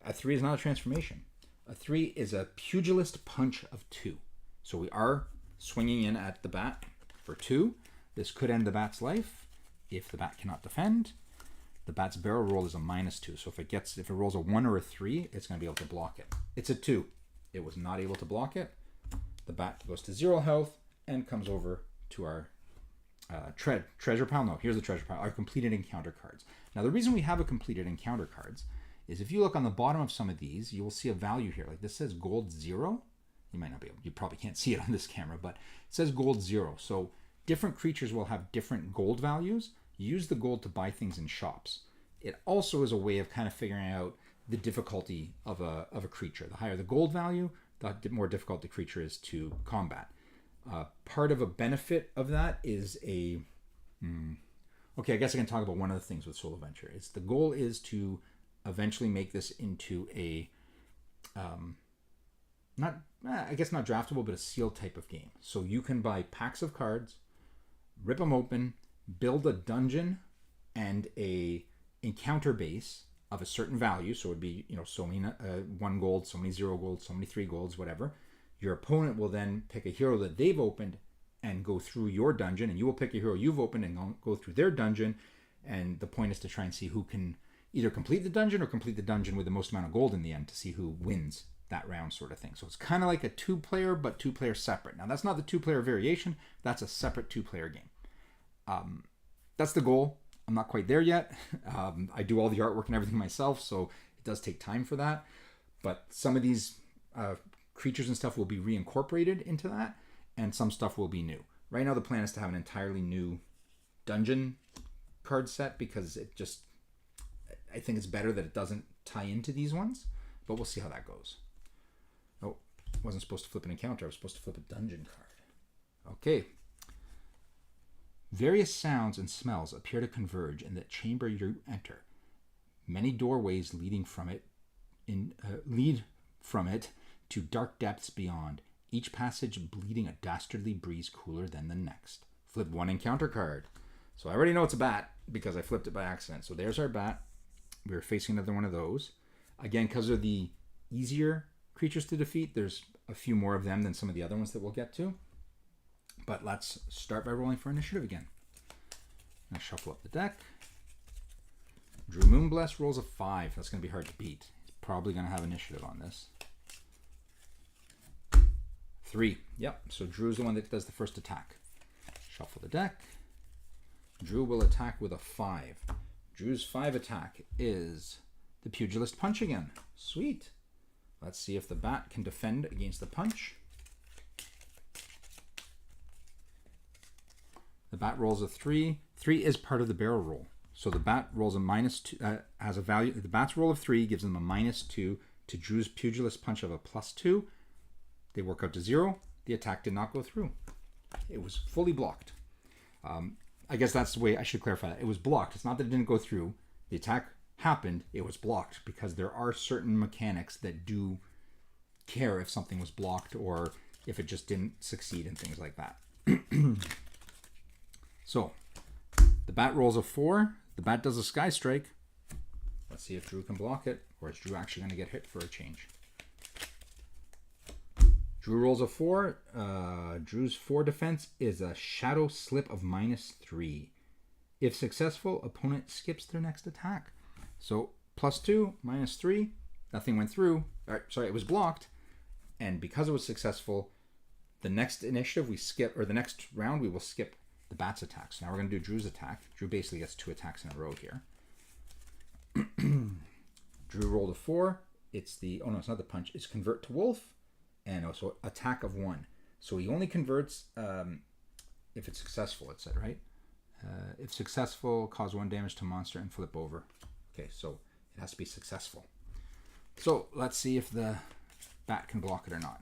A 3 is not a transformation. A 3 is a pugilist punch of 2. So we are swinging in at the bat for 2. This could end the bat's life if the bat cannot defend. The bat's barrel roll is a -2. So if it rolls a 1 or a 3, it's going to be able to block it. It's a 2. It was not able to block it. The bat goes to 0 health and comes over to our treasure pile. No, here's the treasure pile. Our completed encounter cards. Now, the reason we have a completed encounter cards is if you look on the bottom of some of these, you will see a value here. Like this says gold 0. You might not be able, you probably can't see it on this camera, but it says gold 0. So different creatures will have different gold values. Use the gold to buy things in shops. It also is a way of kind of figuring out the difficulty of a creature. The higher the gold value, the more difficult the creature is to combat. Part of a benefit of that is a... Okay, I guess I can talk about one of the things with Solo Venture. The goal is to eventually make this into a... not draftable, but a sealed type of game. So you can buy packs of cards, rip them open, build a dungeon and a encounter base of a certain value. So it would be, so many 1 gold, so many 0 gold, so many 3 golds, whatever. Your opponent will then pick a hero that they've opened and go through your dungeon, and you will pick a hero you've opened and go through their dungeon. And the point is to try and see who can either complete the dungeon or complete the dungeon with the most amount of gold in the end to see who wins that round, sort of thing. So it's kind of like a 2-player, but 2-player separate. Now, that's not the 2-player variation. That's a separate 2-player game. That's the goal. I'm not quite there yet. I do all the artwork and everything myself, so it does take time for that. But some of these creatures and stuff will be reincorporated into that, and some stuff will be new. Right now, the plan is to have an entirely new dungeon card set because I think it's better that it doesn't tie into these ones, but we'll see how that goes. Oh, I wasn't supposed to flip an encounter. I was supposed to flip a dungeon card. Okay. Various sounds and smells appear to converge in the chamber you enter. Many doorways lead from it to dark depths beyond, each passage bleeding a dastardly breeze cooler than the next. Flip 1 encounter card. So I already know it's a bat because I flipped it by accident. So there's our bat. We're facing another one of those. Again, because they're the easier creatures to defeat, there's a few more of them than some of the other ones that we'll get to. But let's start by rolling for initiative again. Now shuffle up the deck. Drew Moonbless rolls a 5. That's going to be hard to beat. He's probably going to have initiative on this. 3. Yep, so Drew's the one that does the first attack. Shuffle the deck. Drew will attack with a 5. Drew's 5 attack is the Pugilist Punch again. Sweet. Let's see if the bat can defend against the punch. The bat rolls a 3. 3 is part of the barrel roll. So the bat rolls a -2, has a value. The bat's roll of 3 gives them a -2 to Drew's Pugilist Punch of a +2. They work out to 0. The attack did not go through. It was fully blocked. I guess that's the way I should clarify that. It was blocked. It's not that it didn't go through. The attack happened. It was blocked because there are certain mechanics that do care if something was blocked or if it just didn't succeed and things like that. So, the bat rolls a 4. The bat does a Sky Strike. Let's see if Drew can block it, or is Drew actually going to get hit for a change? Drew rolls a 4. Drew's 4 defense is a Shadow Slip of -3. If successful, opponent skips their next attack. So, +2, -3. Nothing went through. It was blocked. And because it was successful, the next initiative we skip, or the next round we will skip the bat's attack. So now we're going to do Drew's attack. Drew basically gets 2 attacks in a row here. Drew rolled a 4. It's it's not the punch. It's convert to wolf. And also attack of 1. So he only converts if it's successful, it said, right? If successful, cause 1 damage to monster and flip over. Okay, so it has to be successful. So let's see if the bat can block it or not.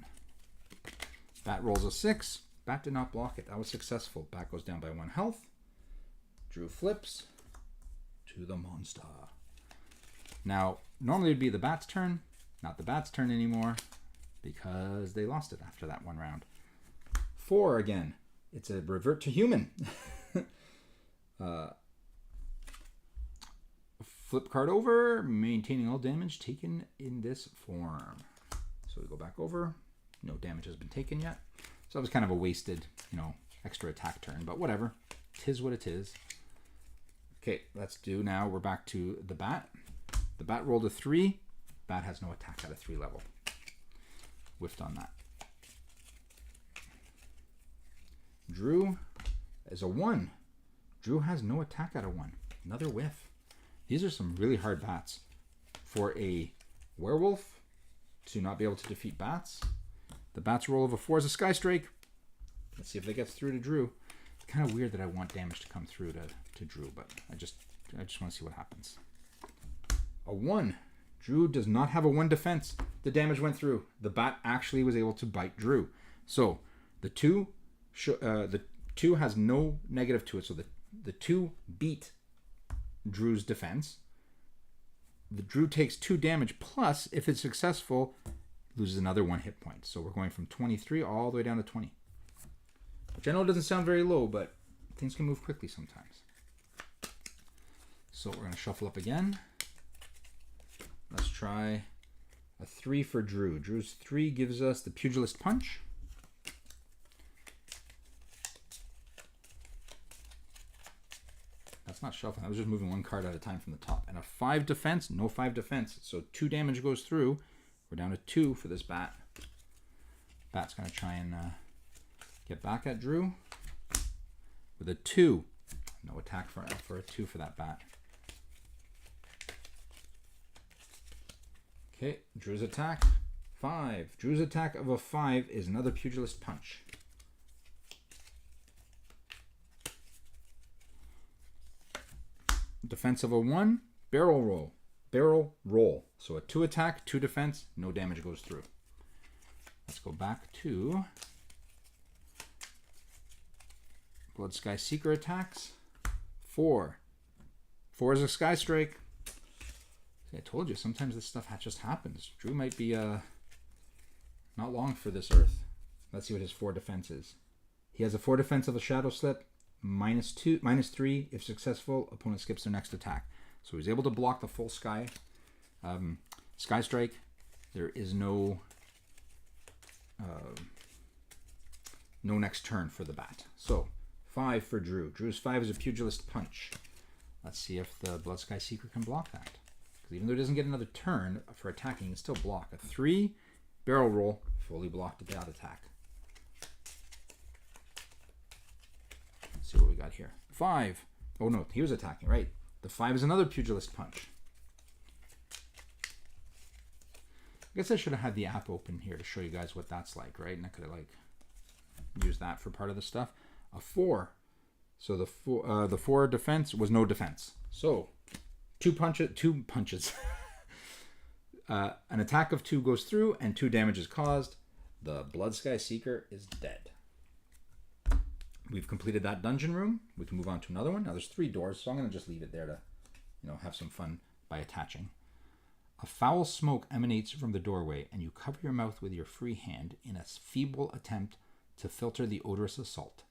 Bat rolls a 6. Bat did not block it. That was successful. Bat goes down by 1 health. Drew flips to the monster. Now, normally it would be the bat's turn. Not the bat's turn anymore because they lost it after that 1 round. 4 again. It's a revert to human. Flip card over, maintaining all damage taken in this form. So we go back over. No damage has been taken yet. So that was kind of a wasted, extra attack turn, but whatever. Tis what it is. Okay, let's do now. We're back to the bat. The bat rolled a 3. Bat has no attack at a 3 level. Whiffed on that. Drew is a 1. Drew has no attack at a 1. Another whiff. These are some really hard bats. For a werewolf to not be able to defeat bats, the bat's roll of a 4 is a Sky Strike. Let's see if that gets through to Drew. It's kind of weird that I want damage to come through to Drew, but I just want to see what happens. A 1. Drew does not have a 1 defense. The damage went through. The bat actually was able to bite Drew. So the 2 has no negative to it. So the 2 beat Drew's defense. The Drew takes 2 damage, plus if it's successful, loses another 1 hit point. So we're going from 23 all the way down to 20. Which I know doesn't sound very low, but things can move quickly sometimes. So we're going to shuffle up again. Let's try a 3 for Drew. Drew's 3 gives us the Pugilist Punch. That's not shuffling. I was just moving 1 card at a time from the top. And a 5 defense. No 5 defense. So 2 damage goes through. We're down to 2 for this bat. Bat's going to try and get back at Drew with a 2. No attack for a 2 for that bat. Okay, Drew's attack, 5. Drew's attack of a 5 is another Pugilist Punch. Defense of a 1, barrel roll. Barrel roll. So a 2 attack, 2 defense, no damage goes through. Let's go back to Blood Sky Seeker attacks. 4. 4 is a Sky Strike. I told you, sometimes this stuff just happens. Drew might be not long for this earth. Let's see what his 4 defense is. He has a 4 defense of a Shadow Slip, -3. If successful, opponent skips their next attack. So he's able to block the full Sky Strike. There is no next turn for the bat. So 5 for Drew. Drew's 5 is a Pugilist Punch. Let's see if the Blood Sky Seeker can block that. Because even though it doesn't get another turn for attacking, it can still block. A 3, barrel roll, fully blocked that attack. Let's see what we got here. 5. Oh no, he was attacking, right? The 5 is another Pugilist Punch. I guess I should have had the app open here to show you guys what that's like, right? And I could have used that for part of the stuff. A 4. So the 4 defense was no defense. So 2 punches. An attack of 2 goes through and 2 damage is caused. The Blood Sky Seeker is dead. We've completed that dungeon room. We can move on to another one. Now there's 3 doors, so I'm going to just leave it there to, have some fun by attaching. A foul smoke emanates from the doorway, and you cover your mouth with your free hand in a feeble attempt to filter the odorous assault.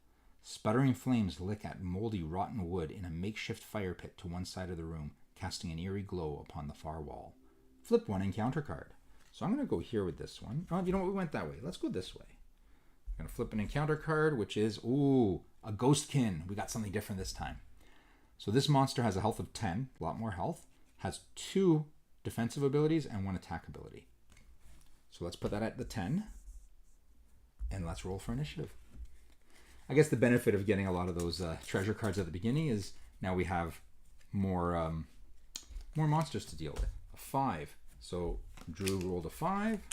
Sputtering flames lick at moldy, rotten wood in a makeshift fire pit to one side of the room, casting an eerie glow upon the far wall. Flip 1 encounter card. So I'm going to go here with this one. Oh, you know what? We went that way. Let's go this way. I'm going to flip an encounter card, which is, a Ghostkin. We got something different this time. So this monster has a health of 10, a lot more health, has 2 defensive abilities and 1 attack ability. So let's put that at the 10, and let's roll for initiative. I guess the benefit of getting a lot of those treasure cards at the beginning is now we have more monsters to deal with. A 5. So Drew rolled a 5.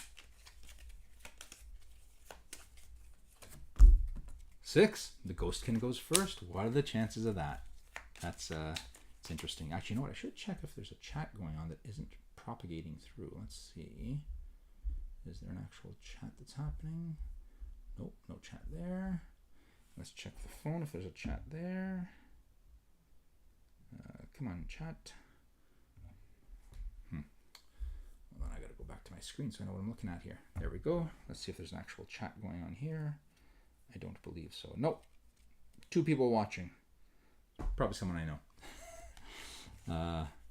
6. The Ghostkin goes first. What are the chances of that? That's it's interesting. Actually, you know what? I should check if there's a chat going on that isn't propagating through. Let's see. Is there an actual chat that's happening? Nope, no chat there. Let's check the phone if there's a chat there. Come on, chat. Hold on, I gotta go back to my screen so I know what I'm looking at here. There we go. Let's see if there's an actual chat going on here. I don't believe so. Nope. 2 people watching. Probably someone I know.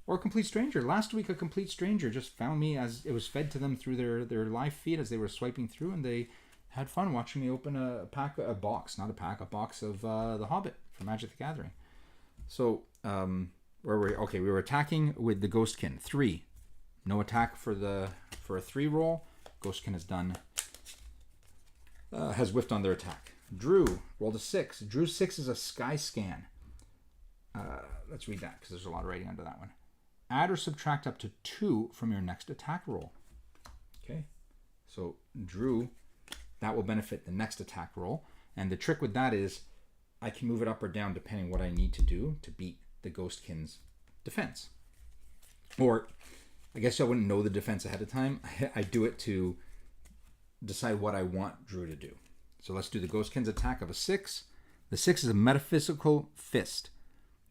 Or a complete stranger. Last week, a complete stranger just found me as it was fed to them through their live feed as they were swiping through, and they had fun watching me open a box of The Hobbit from Magic the Gathering. So, where were we? Okay, we were attacking with the Ghostkin. 3. No attack for a 3 roll. Ghostkin has done has whiffed on their attack. Drew rolled a 6. Drew 6 is a sky scan. Let's read that because there's a lot of writing under that one. Add or subtract up to 2 from your next attack roll. Okay, so Drew, that will benefit the next attack roll. And the trick with that is I can move it up or down depending what I need to do to beat the Ghostkin's defense. Or I guess I wouldn't know the defense ahead of time. I do it to decide what I want Drew to do. So let's do the Ghostkin's attack of a 6. The 6 is a metaphysical fist.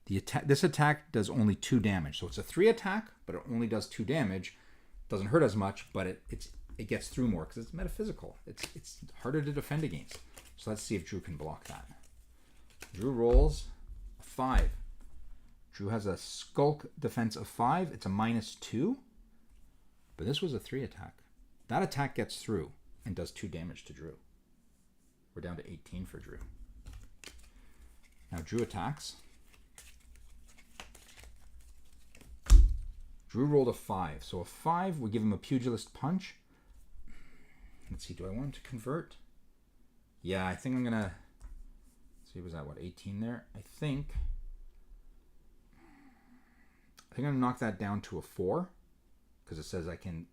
This attack does only 2 damage. So it's a 3 attack, but it only does 2 damage. Doesn't hurt as much, but it gets through more because it's metaphysical. It's harder to defend against. So let's see if Drew can block that. Drew rolls a 5. Drew has a skulk defense of 5. It's a -2. But this was a 3 attack. That attack gets through and does 2 damage to Drew. We're down to 18 for Drew. Now Drew attacks. Drew rolled a 5. So a 5 would give him a pugilist punch. Let's see, do I want him to convert? Yeah, I think I'm going to... See, was that, 18 there? I think I'm going to knock that down to a 4. Because it says I can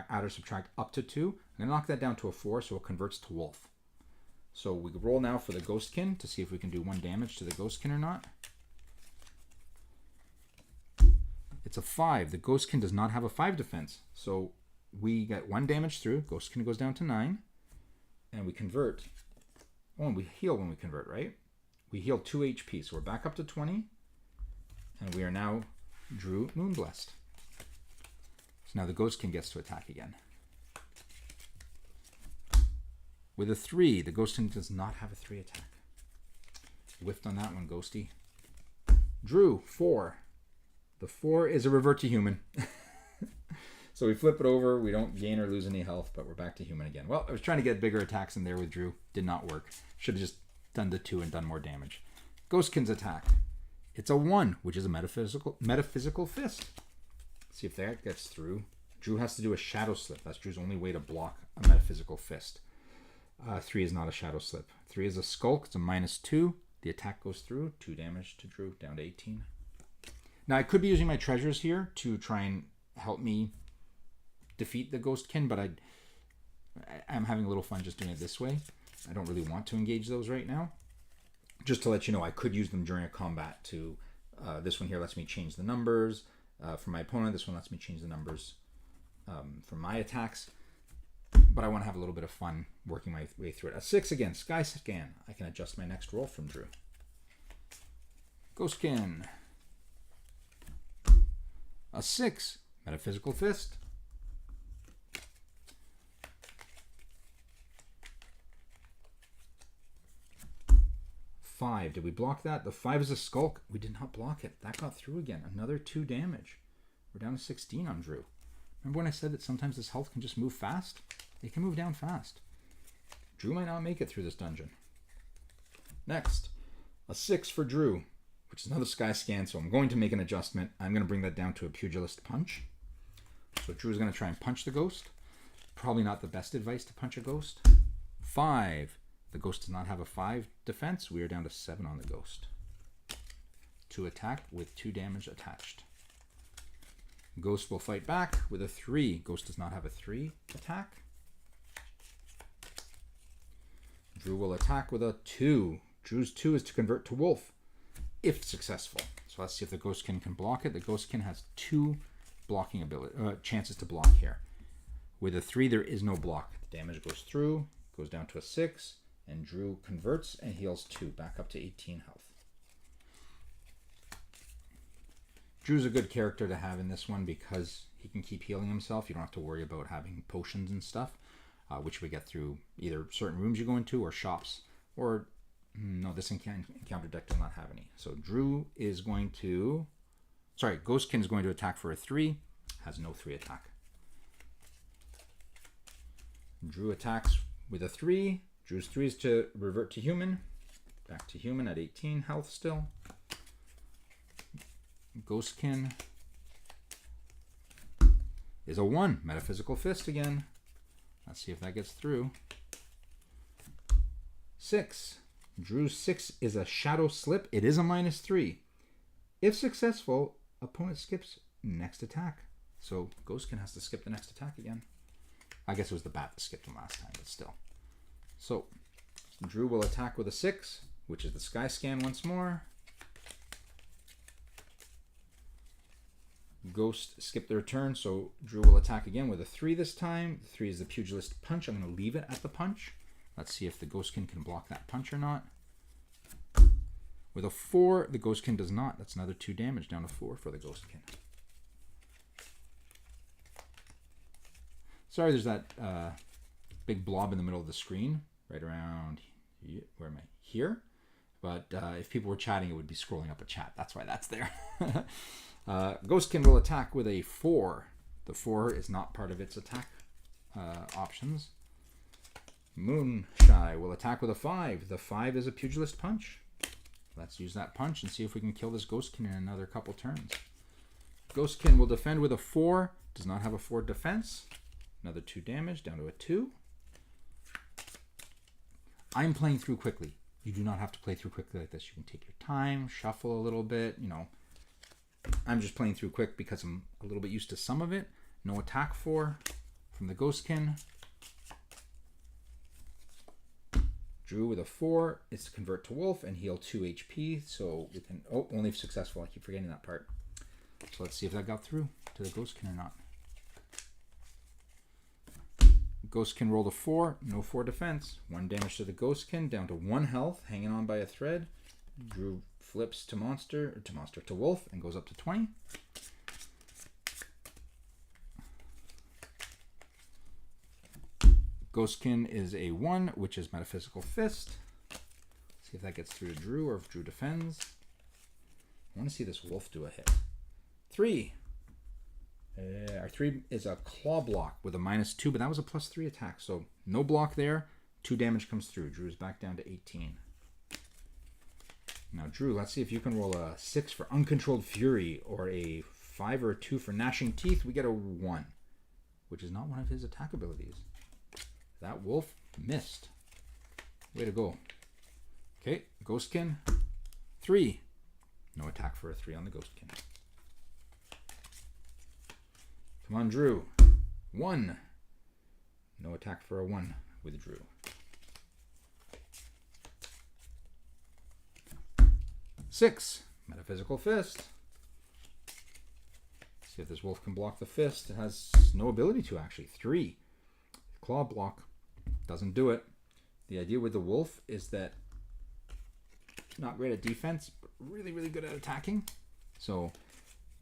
add or subtract up to 2. I'm going to knock that down to a 4 so it converts to wolf. So we roll now for the Ghostkin to see if we can do 1 damage to the Ghostkin or not. It's a 5. The Ghostkin does not have a 5 defense. So we get 1 damage through. Ghostkin goes down to 9. And we convert. Oh, and we heal when we convert, right? We heal 2 HP. So we're back up to 20. And we are now Drew Moonblessed. So now the Ghostkin gets to attack again. With a 3, the Ghostkin does not have a 3 attack. Whiffed on that one, Ghosty. Drew, 4. The 4 is a revert to human. So we flip it over. We don't gain or lose any health, but we're back to human again. Well, I was trying to get bigger attacks in there with Drew. Did not work. Should have just done the 2 and done more damage. Ghostkin's attack. It's a 1, which is a metaphysical fist. Let's see if that gets through. Drew has to do a shadow slip. That's Drew's only way to block a metaphysical fist. 3 is not a shadow slip. 3 is a skulk. It's a -2. The attack goes through. 2 damage to Drew, down to 18. Now, I could be using my treasures here to try and help me defeat the Ghostkin, but I'm having a little fun just doing it this way. I don't really want to engage those right now. Just to let you know, I could use them during a combat to... this one here lets me change the numbers for my opponent. This one lets me change the numbers for my attacks. But I want to have a little bit of fun working my way through it. A 6 again, Sky Scan. I can adjust my next roll from Drew. Ghostkin. A 6, Metaphysical Fist. Five. Did we block that? The 5 is a skulk. We did not block it. That got through again. Another 2 damage. We're down to 16 on Drew. Remember when I said that sometimes this health can just move fast? It can move down fast. Drew might not make it through this dungeon. Next, a 6 for Drew, which is another Sky Scan, so I'm going to make an adjustment. I'm going to bring that down to a Pugilist Punch. So Drew is going to try and punch the ghost. Probably not the best advice to punch a ghost. 5. The ghost does not have a 5 defense. We are down to 7 on the ghost. 2 attack with 2 damage attached. Ghost will fight back with a 3. Ghost does not have a 3 attack. Drew will attack with a 2. Drew's 2 is to convert to wolf, if successful. So let's see if the Ghostkin can block it. The Ghostkin has 2 blocking chances to block here. With a 3, there is no block. The damage goes through, goes down to a 6, and Drew converts and heals 2, back up to 18 health. Drew's a good character to have in this one because he can keep healing himself. You don't have to worry about having potions and stuff, which we get through either certain rooms you go into or shops. Or, no, this encounter deck does not have any. So Drew is going to... Sorry, Ghostkin is going to attack for a 3. Has no 3 attack. Drew attacks with a 3. Drew's 3 is to revert to human. Back to human at 18 health still. Ghostkin is a 1. Metaphysical Fist again. Let's see if that gets through. 6. Drew's 6 is a shadow slip. It is a -3. If successful, opponent skips next attack. So Ghostkin has to skip the next attack again. I guess it was the bat that skipped him last time, but still. So Drew will attack with a 6, which is the Sky Scan once more. Ghost skipped their turn, so Drew will attack again with a 3 this time. The 3 is the Pugilist Punch. I'm going to leave it at the punch. Let's see if the Ghostkin can block that punch or not. With a 4, the Ghostkin does not. That's another 2 damage, down to 4 for the Ghostkin. Sorry, there's that big blob in the middle of the screen, right around here. Where am I? Here. But if people were chatting, it would be scrolling up a chat. That's why that's there. Ghostkin will attack with a 4. The 4 is not part of its attack options. Moonshy will attack with a 5. The 5 is a Pugilist Punch. Let's use that punch and see if we can kill this Ghostkin in another couple turns. Ghostkin will defend with a 4. Does not have a 4 defense. Another 2 damage, down to a 2. I'm playing through quickly. You do not have to play through quickly like this. You can take your time, shuffle a little bit, you know. I'm just playing through quick because I'm a little bit used to some of it. No attack 4 from the Ghostkin. Drew with a 4 is to convert to Wolf and heal 2 HP. So we can, oh, only if successful. I keep forgetting that part. So let's see if that got through to the Ghostkin or not. Ghostkin rolled a 4, no 4 defense. 1 damage to the Ghostkin, down to 1 health, hanging on by a thread. Drew flips to Wolf, and goes up to 20. Ghostkin is a 1, which is Metaphysical Fist. See if that gets through to Drew, or if Drew defends. I want to see this Wolf do a hit. 3. Our 3 is a Claw Block with a -2, but that was a +3 attack, so no block there. 2 damage comes through. Drew's back down to 18. Now, Drew, let's see if you can roll a 6 for Uncontrolled Fury, or a 5 or a 2 for Gnashing Teeth. We get a 1, which is not one of his attack abilities. That Wolf missed. Way to go. Okay, Ghostkin, 3. No attack for a 3 on the Ghostkin. Come on, Drew. 1. No attack for a 1 with Drew. 6. Metaphysical Fist. See if this Wolf can block the fist. It has no ability to, actually. 3. Claw Block doesn't do it. The idea with the Wolf is that not great at defense, but really, really good at attacking. So,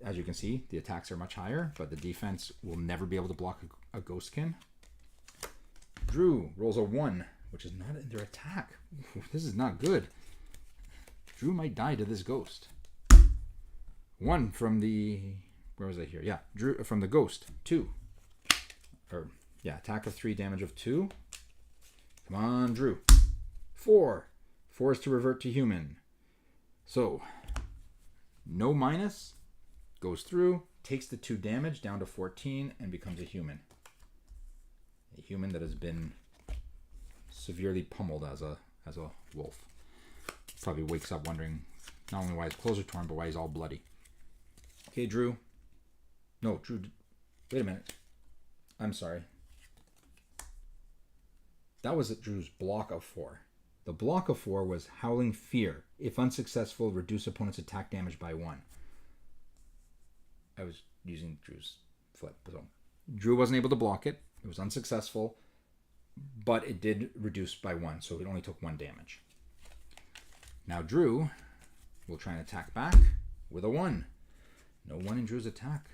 as you can see, the attacks are much higher, but the defense will never be able to block a Ghostkin. Drew rolls a 1, which is not in their attack. This is not good. Drew might die to this ghost. 1 from the... Where was I here? Yeah, Drew from the ghost. 2. Or, yeah, attack of 3, damage of 2. Come on, Drew. 4. 4 is to revert to human. So, no minus. Goes through, takes the 2 damage down to 14, and becomes a human. A human that has been severely pummeled as a wolf. Probably wakes up wondering not only why his clothes are torn, but why he's all bloody. Okay, Drew. No, Drew. Wait a minute. I'm sorry. That was Drew's block of 4. The block of 4 was Howling Fear. If unsuccessful, reduce opponent's attack damage by 1. I was using Drew's flip. So Drew wasn't able to block it. It was unsuccessful, but it did reduce by 1, so it only took 1 damage. Now Drew will try and attack back with a 1. No 1 in Drew's attack.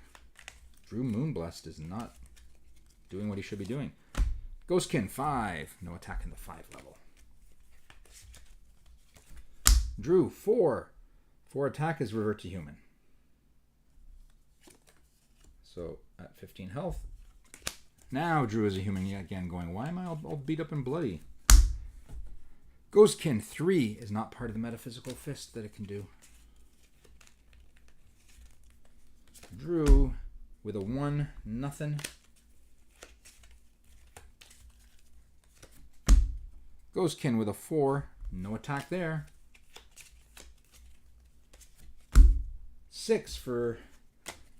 Drew Moonblessed is not doing what he should be doing. Ghostkin, 5. No attack in the 5 level. Drew, 4. 4 attack is revert to human. So at 15 health. Now Drew is a human again, going, why am I all beat up and bloody? Ghostkin, 3 is not part of the Metaphysical Fist that it can do. Drew with a 1, nothing. Ghostkin with a 4. No attack there. 6 for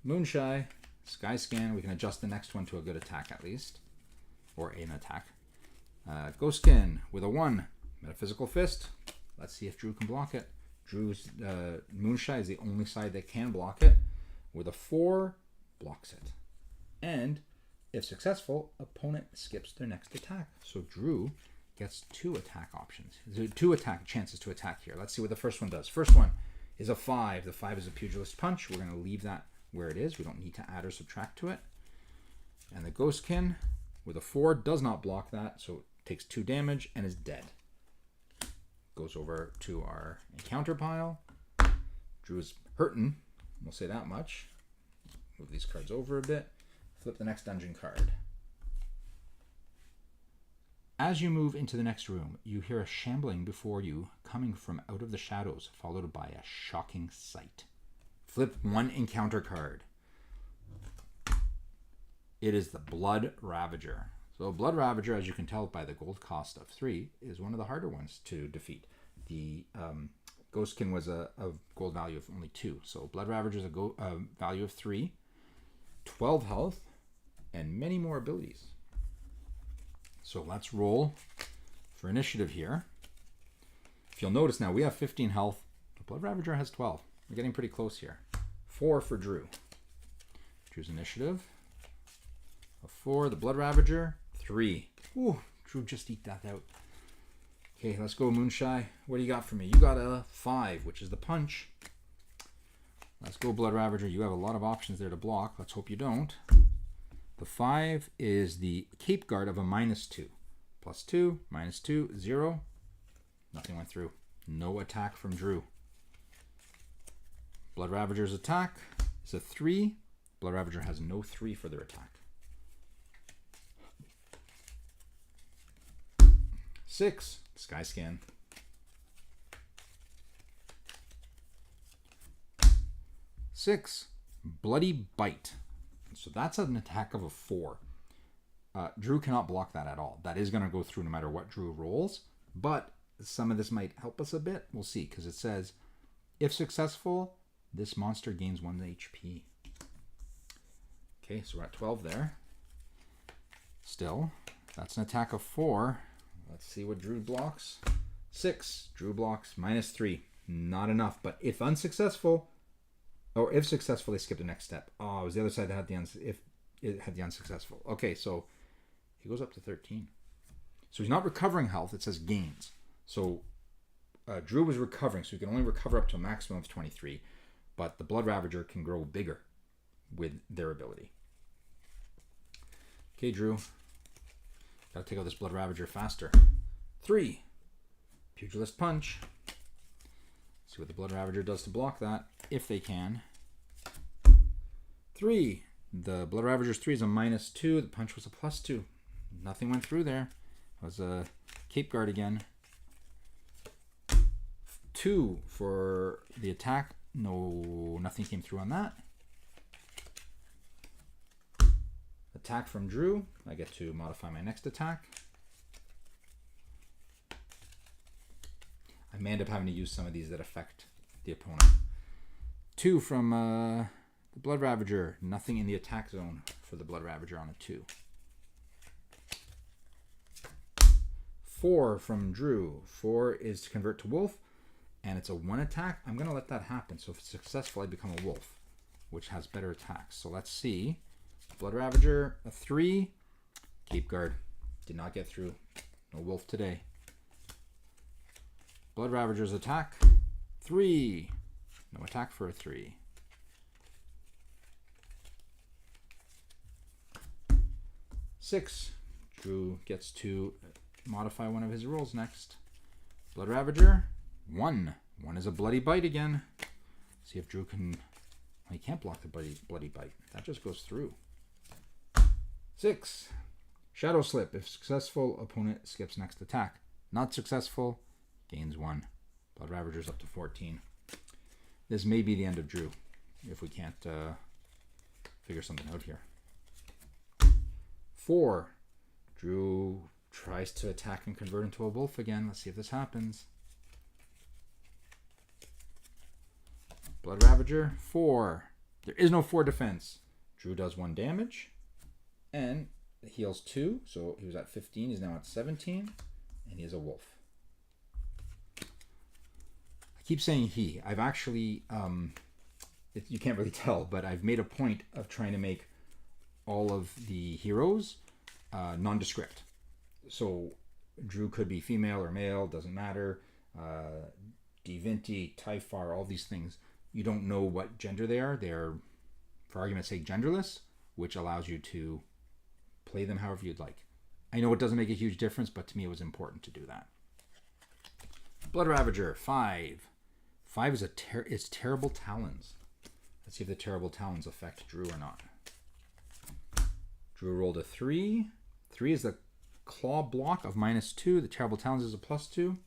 Moonshine. Skyscan. We can adjust the next one to a good attack at least. Or an attack. Ghostkin with a 1. Metaphysical Fist. Let's see if Drew can block it. Drew's Moonshine is the only side that can block it. With a 4, blocks it. And if successful, opponent skips their next attack. So Drew gets 2 attack options. 2 attack chances to attack here. Let's see what the first one does. First one is a 5. The 5 is a Pugilist Punch. We're going to leave that where it is. We don't need to add or subtract to it. And the Ghostkin with a 4 does not block that, so it takes 2 damage and is dead. Goes over to our encounter pile. Drew is hurting. We'll say that much. Move these cards over a bit. Flip the next dungeon card. As you move into the next room, you hear a shambling before you coming from out of the shadows, followed by a shocking sight. Flip 1 encounter card. It is the Blood Ravager. So Blood Ravager, as you can tell by the gold cost of 3, is one of the harder ones to defeat. The Ghostkin was a gold value of only 2. So Blood Ravager is a value of 3, 12 health, and many more abilities. So let's roll for initiative here. If you'll notice now, we have 15 health. The Blood Ravager has 12. We're getting pretty close here. 4 for Drew. Drew's initiative. A 4. The Blood Ravager. 3. Ooh, Drew just eked that out. Okay, let's go, Moonshine. What do you got for me? You got a 5, which is the punch. Let's go, Blood Ravager. You have a lot of options there to block. Let's hope you don't. The 5 is the Cape Guard of a -2. +2, -2, 0. Nothing went through. No attack from Drew. Blood Ravager's attack is a 3. Blood Ravager has no 3 for their attack. 6, Skyscan. 6, Bloody Bite. So that's an attack of a 4. Drew cannot block that at all. That is going to go through no matter what Drew rolls. But some of this might help us a bit. We'll see, because it says, if successful, this monster gains 1 HP. Okay, so we're at 12 there. Still, that's an attack of 4. Let's see what Drew blocks. 6, Drew blocks -3. Not enough, but if unsuccessful, or if successful, they skip the next step. Oh, it was the other side that had if it had the unsuccessful. Okay, so he goes up to 13. So he's not recovering health. It says gains. So Drew was recovering, so he can only recover up to a maximum of 23. But the Blood Ravager can grow bigger with their ability. Okay, Drew. Gotta take out this Blood Ravager faster. 3. Pugilist Punch. See what the Blood Ravager does to block that, if they can. 3. The Blood Ravager's 3 is a -2. The punch was a +2. Nothing went through there. It was a Cape Guard again. 2 for the attack. No, nothing came through on that. Attack from Drew. I get to modify my next attack. I may end up having to use some of these that affect the opponent. 2 from the Blood Ravager. Nothing in the attack zone for the Blood Ravager on a 2. 4 from Drew. 4 is to convert to wolf, and it's a 1 attack. I'm going to let that happen. So if it's successful, I become a wolf, which has better attacks. So let's see. Blood Ravager, a 3. Cape Guard. Did not get through. No wolf today. Blood Ravager's attack, 3. No attack for a 3. 6. Drew gets to modify one of his rolls next. Blood Ravager, 1. 1 is a Bloody Bite again. See if Drew can... Well, he can't block the bloody Bite. That just goes through. 6. Shadow Slip. If successful, opponent skips next attack. Not successful, gains 1. Blood Ravager's up to 14. This may be the end of Drew if we can't figure something out here. 4. Drew tries to attack and convert into a wolf again. Let's see if this happens. Blood Ravager, 4. There is no 4 defense. Drew does 1 damage. And heals 2. So he was at 15. He's now at 17. And he is a wolf. I keep saying he. I've actually, you can't really tell, but I've made a point of trying to make all of the heroes nondescript. So Drew could be female or male, doesn't matter. Divinity, Typhar, all these things. You don't know what gender they are. They're, for argument's sake, genderless, which allows you to play them however you'd like. I know it doesn't make a huge difference, but to me it was important to do that. Blood Ravager, 5. 5 is it's Terrible Talons. Let's see if the Terrible Talons affect Drew or not. Drew rolled a 3. 3 is the claw block of -2. The Terrible Talons is a +2.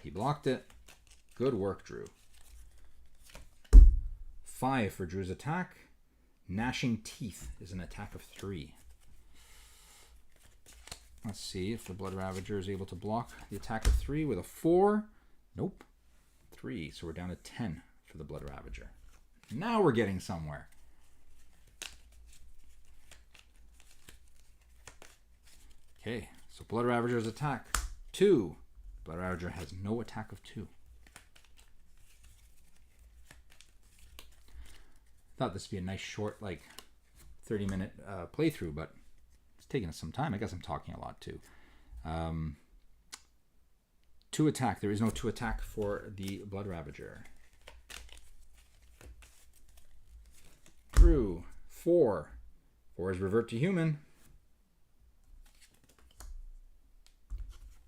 He blocked it. Good work, Drew. 5 for Drew's attack. Gnashing Teeth is an attack of 3. Let's see if the Blood Ravager is able to block the attack of 3 with a 4. Nope. 3. So we're down to 10 for the Blood Ravager. Now we're getting somewhere. Okay, so Blood Ravager's attack 2. Blood Ravager has no attack of 2. Thought this would be a nice short, like 30-minute playthrough, but it's taking us some time. I guess I'm talking a lot too. 2 attack. There is no 2 attack for the Blood Ravager. Drew, 4. 4 is revert to human.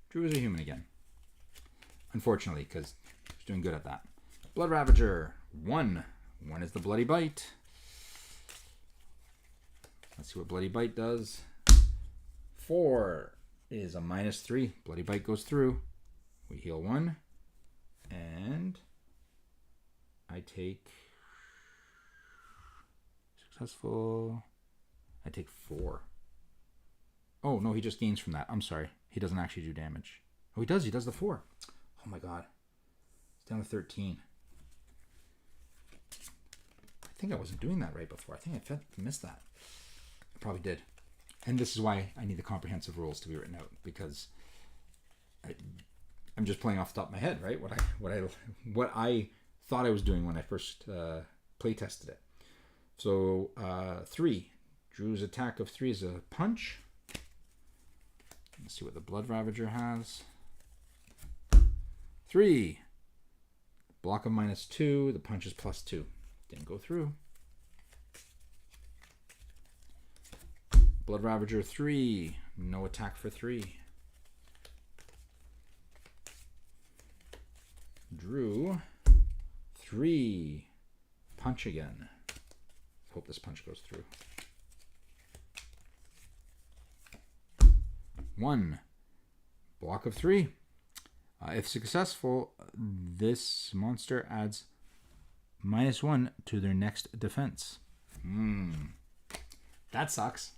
Drew is a human again. Unfortunately, because he's doing good at that. Blood Ravager, 1. 1 is the Bloody Bite. Let's see what Bloody Bite does. 4 is a -3. Bloody Bite goes through. We heal 1. And I take... Successful. I take 4. Oh, no, he just gains from that. I'm sorry. He doesn't actually do damage. Oh, he does. He does the 4. Oh, my God. It's down to 13. I think I wasn't doing that right before. I think I missed that. I probably did. And this is why I need the comprehensive rules to be written out, because I'm just playing off the top of my head, right? What I thought I was doing when I first play tested it. So 3. Drew's attack of 3 is a punch. Let's see what the Blood Ravager has. 3. Block of -2. The punch is +2. Didn't go through. Blood Ravager 3. No attack for 3. Drew 3. Punch again. Hope this punch goes through. 1. Block of 3. If successful, this monster adds -1 to their next defense. That sucks.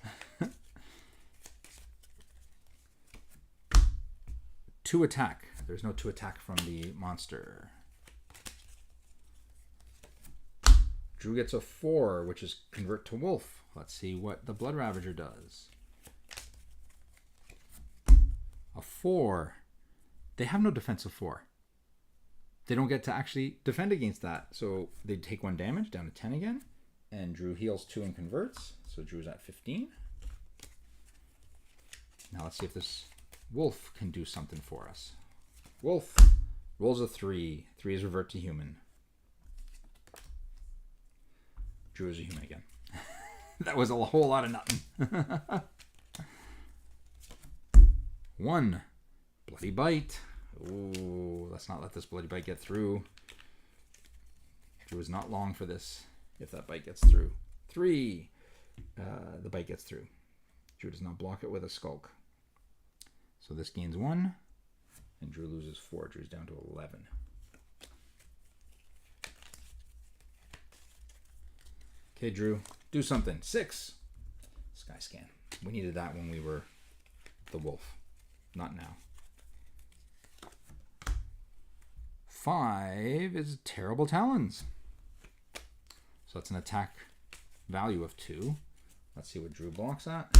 2 attack. There's no 2 attack from the monster. Drew gets a 4, which is convert to wolf. Let's see what the Blood Ravager does. A 4. They have no defense of 4. They don't get to actually defend against that. So they take 1 damage, down to 10 again. And Drew heals 2 and converts. So Drew's at 15. Now let's see if this wolf can do something for us. Wolf rolls a 3. 3 is revert to human. Drew is a human again. That was a whole lot of nothing. 1. Bloody Bite. Ooh, let's not let this Bloody Bite get through. Drew is not long for this if that bite gets through. 3. The bite gets through. Drew does not block it with a skulk. So this gains 1. And Drew loses 4. Drew's down to 11. Okay, Drew, do something. 6. Sky scan. We needed that when we were the wolf. Not now. 5 is Terrible Talons. So that's an attack value of 2. Let's see what Drew blocks at.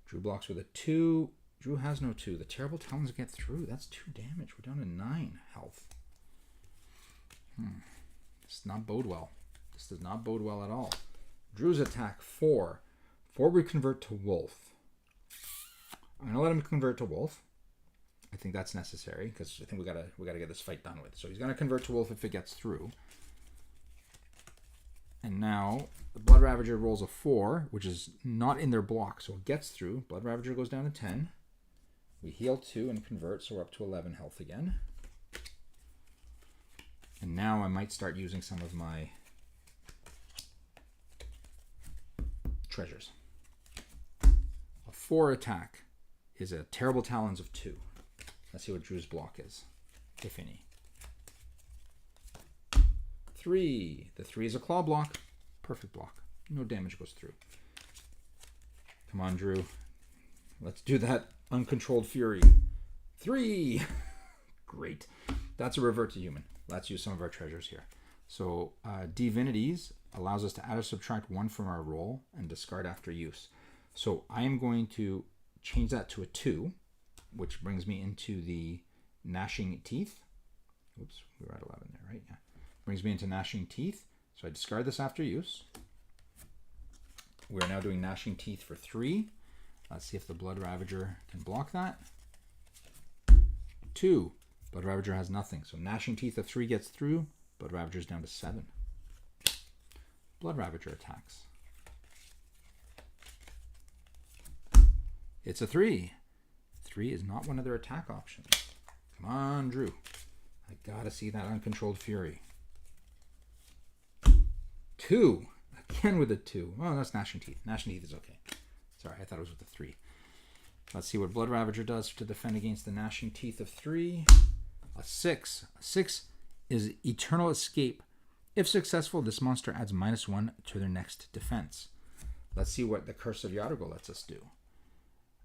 Drew blocks with a 2. Drew has no 2. The Terrible Talons get through. That's 2 damage. We're down to 9 health. This does not bode well. This does not bode well at all. Drew's attack 4. 4 we convert to Wolf. I'm gonna let him convert to Wolf. I think that's necessary because I think we gotta get this fight done with. So he's gonna convert to Wolf if it gets through. And now the Blood Ravager rolls a 4, which is not in their block, so it gets through. Blood Ravager goes down to 10. We heal 2 and convert, so we're up to 11 health again. And now I might start using some of my treasures. A 4 attack is a Terrible Talons of 2. Let's see what Drew's block is, if any. 3. The 3 is a claw block. Perfect block. No damage goes through. Come on, Drew. Let's do that uncontrolled fury. 3. Great. That's a revert to human. Let's use some of our treasures here. So Divinities allows us to add or subtract 1 from our roll and discard after use. So I am going to change that to a 2, which brings me into the Gnashing Teeth. Oops, we were at 11 there, right? Yeah. Brings me into Gnashing Teeth. So I discard this after use. We're now doing Gnashing Teeth for 3. Let's see if the Blood Ravager can block that. 2. Blood Ravager has nothing. So Gnashing Teeth of 3 gets through. Blood Ravager's down to 7. Blood Ravager attacks. It's a 3. 3 is not one of their attack options. Come on, Drew. I gotta see that uncontrolled fury. 2. Again with a 2. Oh, that's Gnashing Teeth. Gnashing Teeth is okay. Sorry, I thought it was with a 3. Let's see what Blood Ravager does to defend against the Gnashing Teeth of 3. A 6. A 6 is Eternal Escape. If successful, this monster adds -1 to their next defense. Let's see what the Curse of Yargo lets us do.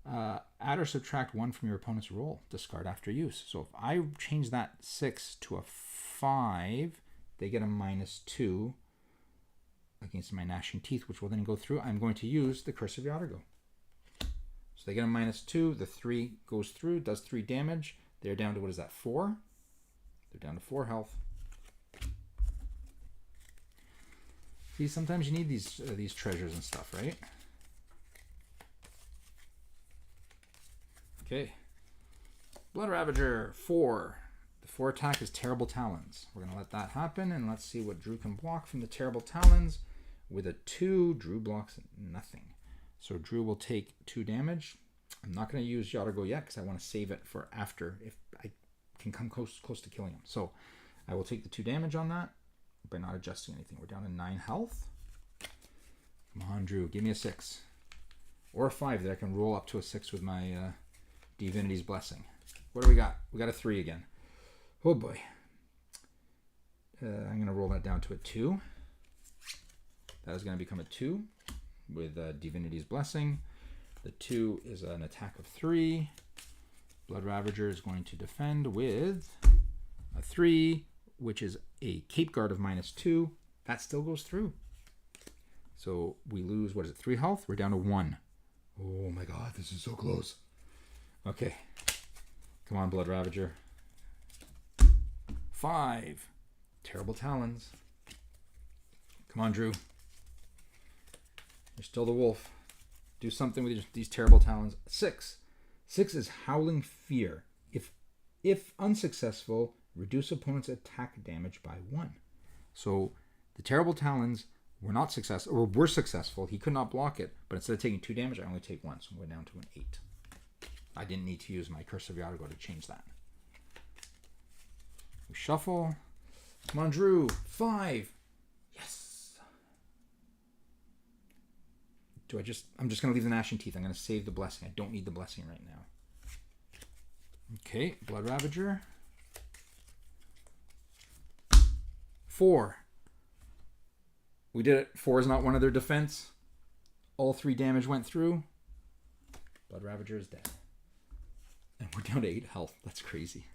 Add or subtract 1 from your opponent's roll. Discard after use. So if I change that 6 to a 5, they get a -2 against my Gnashing Teeth, which will then go through. I'm going to use the Curse of Yargo. So they get a -2. The 3 goes through, does 3 damage. They're down to, what is that, 4? They're down to 4 health. See, sometimes you need these treasures and stuff, right? Okay. Blood Ravager, 4. The 4 attack is Terrible Talons. We're going to let that happen, and let's see what Drew can block from the Terrible Talons. With a 2, Drew blocks nothing. So Drew will take 2 damage. I'm not going to use Yargo yet because I want to save it for after if I can come close to killing him. So I will take the 2 damage on that by not adjusting anything. We're down to 9 health. Come on, Drew. Give me a 6. Or a 5 that I can roll up to a 6 with my Divinity's Blessing. What do we got? We got a 3 again. Oh boy. I'm going to roll that down to a 2. That is going to become a 2 with Divinity's Blessing. The 2 is an attack of 3. Blood Ravager is going to defend with a 3, which is a Cape Guard of -2. That still goes through. So we lose, what is it, 3 health? We're down to 1. Oh my god, this is so close. Okay. Come on, Blood Ravager. 5. Terrible Talons. Come on, Drew. You're still the wolf. Do something with these Terrible Talons. 6. 6 is Howling Fear. If unsuccessful, reduce opponent's attack damage by 1. So the Terrible Talons were not successful, or were successful. He could not block it, but instead of taking 2 damage, I only take 1. So we're down to an 8. I didn't need to use my Curse of Yargo to change that. We shuffle. Come on, Drew. 5. Yes. I'm just going to leave the Gnashing Teeth. I'm going to save the Blessing. I don't need the Blessing right now. Okay, Blood Ravager. 4. We did it. 4 is not one of their defense. All 3 damage went through. Blood Ravager is dead. we're down to 8 health. That's crazy.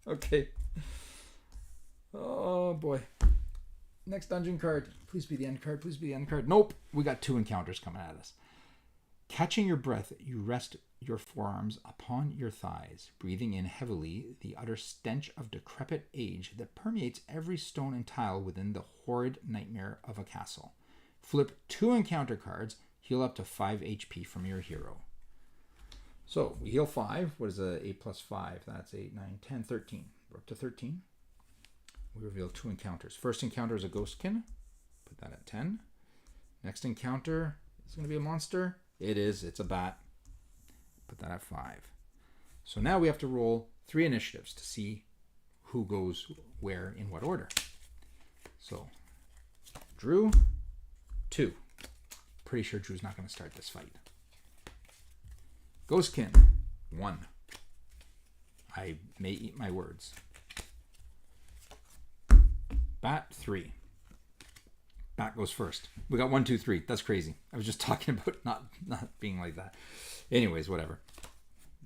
Okay. Oh boy. Next dungeon card. Please be the end card. Please be the end card. Nope. We got 2 encounters coming at us. Catching your breath, you rest your forearms upon your thighs, breathing in heavily the utter stench of decrepit age that permeates every stone and tile within the horrid nightmare of a castle. Flip 2 encounter cards. Heal up to 5 HP from your hero. So we heal 5. What is 8 plus 5? That's 8, 9, 10, 13. We're up to 13. We reveal 2 encounters. First encounter is a ghostkin. Put that at 10. Next encounter is going to be a monster. It is. It's a bat. Put that at 5. So now we have to roll 3 initiatives to see who goes where in what order. So Drew, 2. Pretty sure Drew's not going to start this fight. Ghostkin, 1. I may eat my words. Bat, 3. Bat goes first. We got 1, 2, 3. That's crazy. I was just talking about not being like that. Anyways, whatever.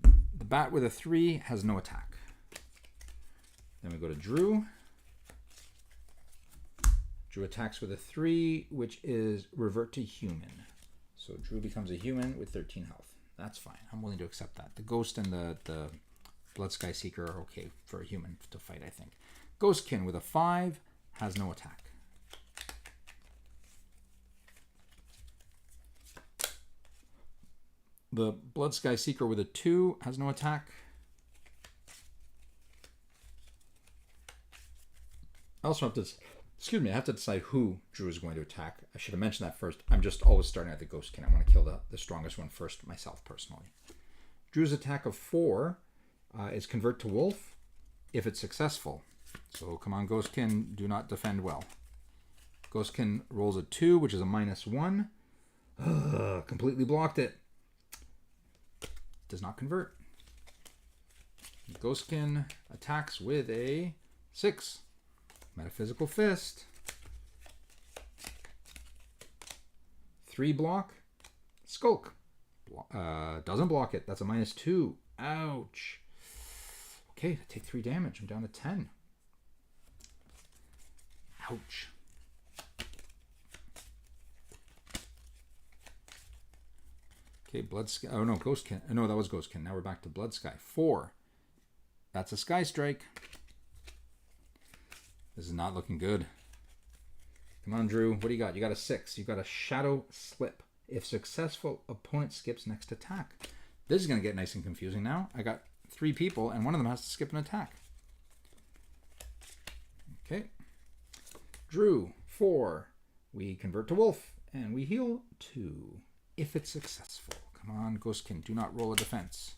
The bat with a 3 has no attack. Then we go to Drew. Drew attacks with a 3, which is revert to human. So Drew becomes a human with 13 health. That's fine. I'm willing to accept that. The ghost and the Blood Sky Seeker are okay for a human to fight, I think. Ghostkin with a 5 has no attack. The Blood Sky Seeker with a 2 has no attack. I also have to, I have to decide who Drew is going to attack. I should have mentioned that first. I'm just always starting at the Ghostkin. I want to kill the strongest one first myself, personally. Drew's attack of 4 is Convert to Wolf if it's successful. So come on, Ghostkin, do not defend well. Ghostkin rolls a 2, which is a -1. Completely blocked it. Does not convert. Ghostkin attacks with a 6. Metaphysical Fist. 3 block. Skulk. Doesn't block it. That's a -2. Ouch. Okay, I take 3 damage. I'm down to 10. Ouch. Okay, Blood Sky. Oh no, Ghostkin. Oh, no, that was Ghostkin. Now we're back to Blood Sky. 4. That's a Sky Strike. This is not looking good. Come on, Drew. What do you got? You got a 6. You got a Shadow Slip. If successful, opponent skips next attack. This is going to get nice and confusing now. I got 3 people, and one of them has to skip an attack. Okay. Drew, 4. We convert to Wolf, and we heal 2. If it's successful. Come on, Ghostkin. Do not roll a defense.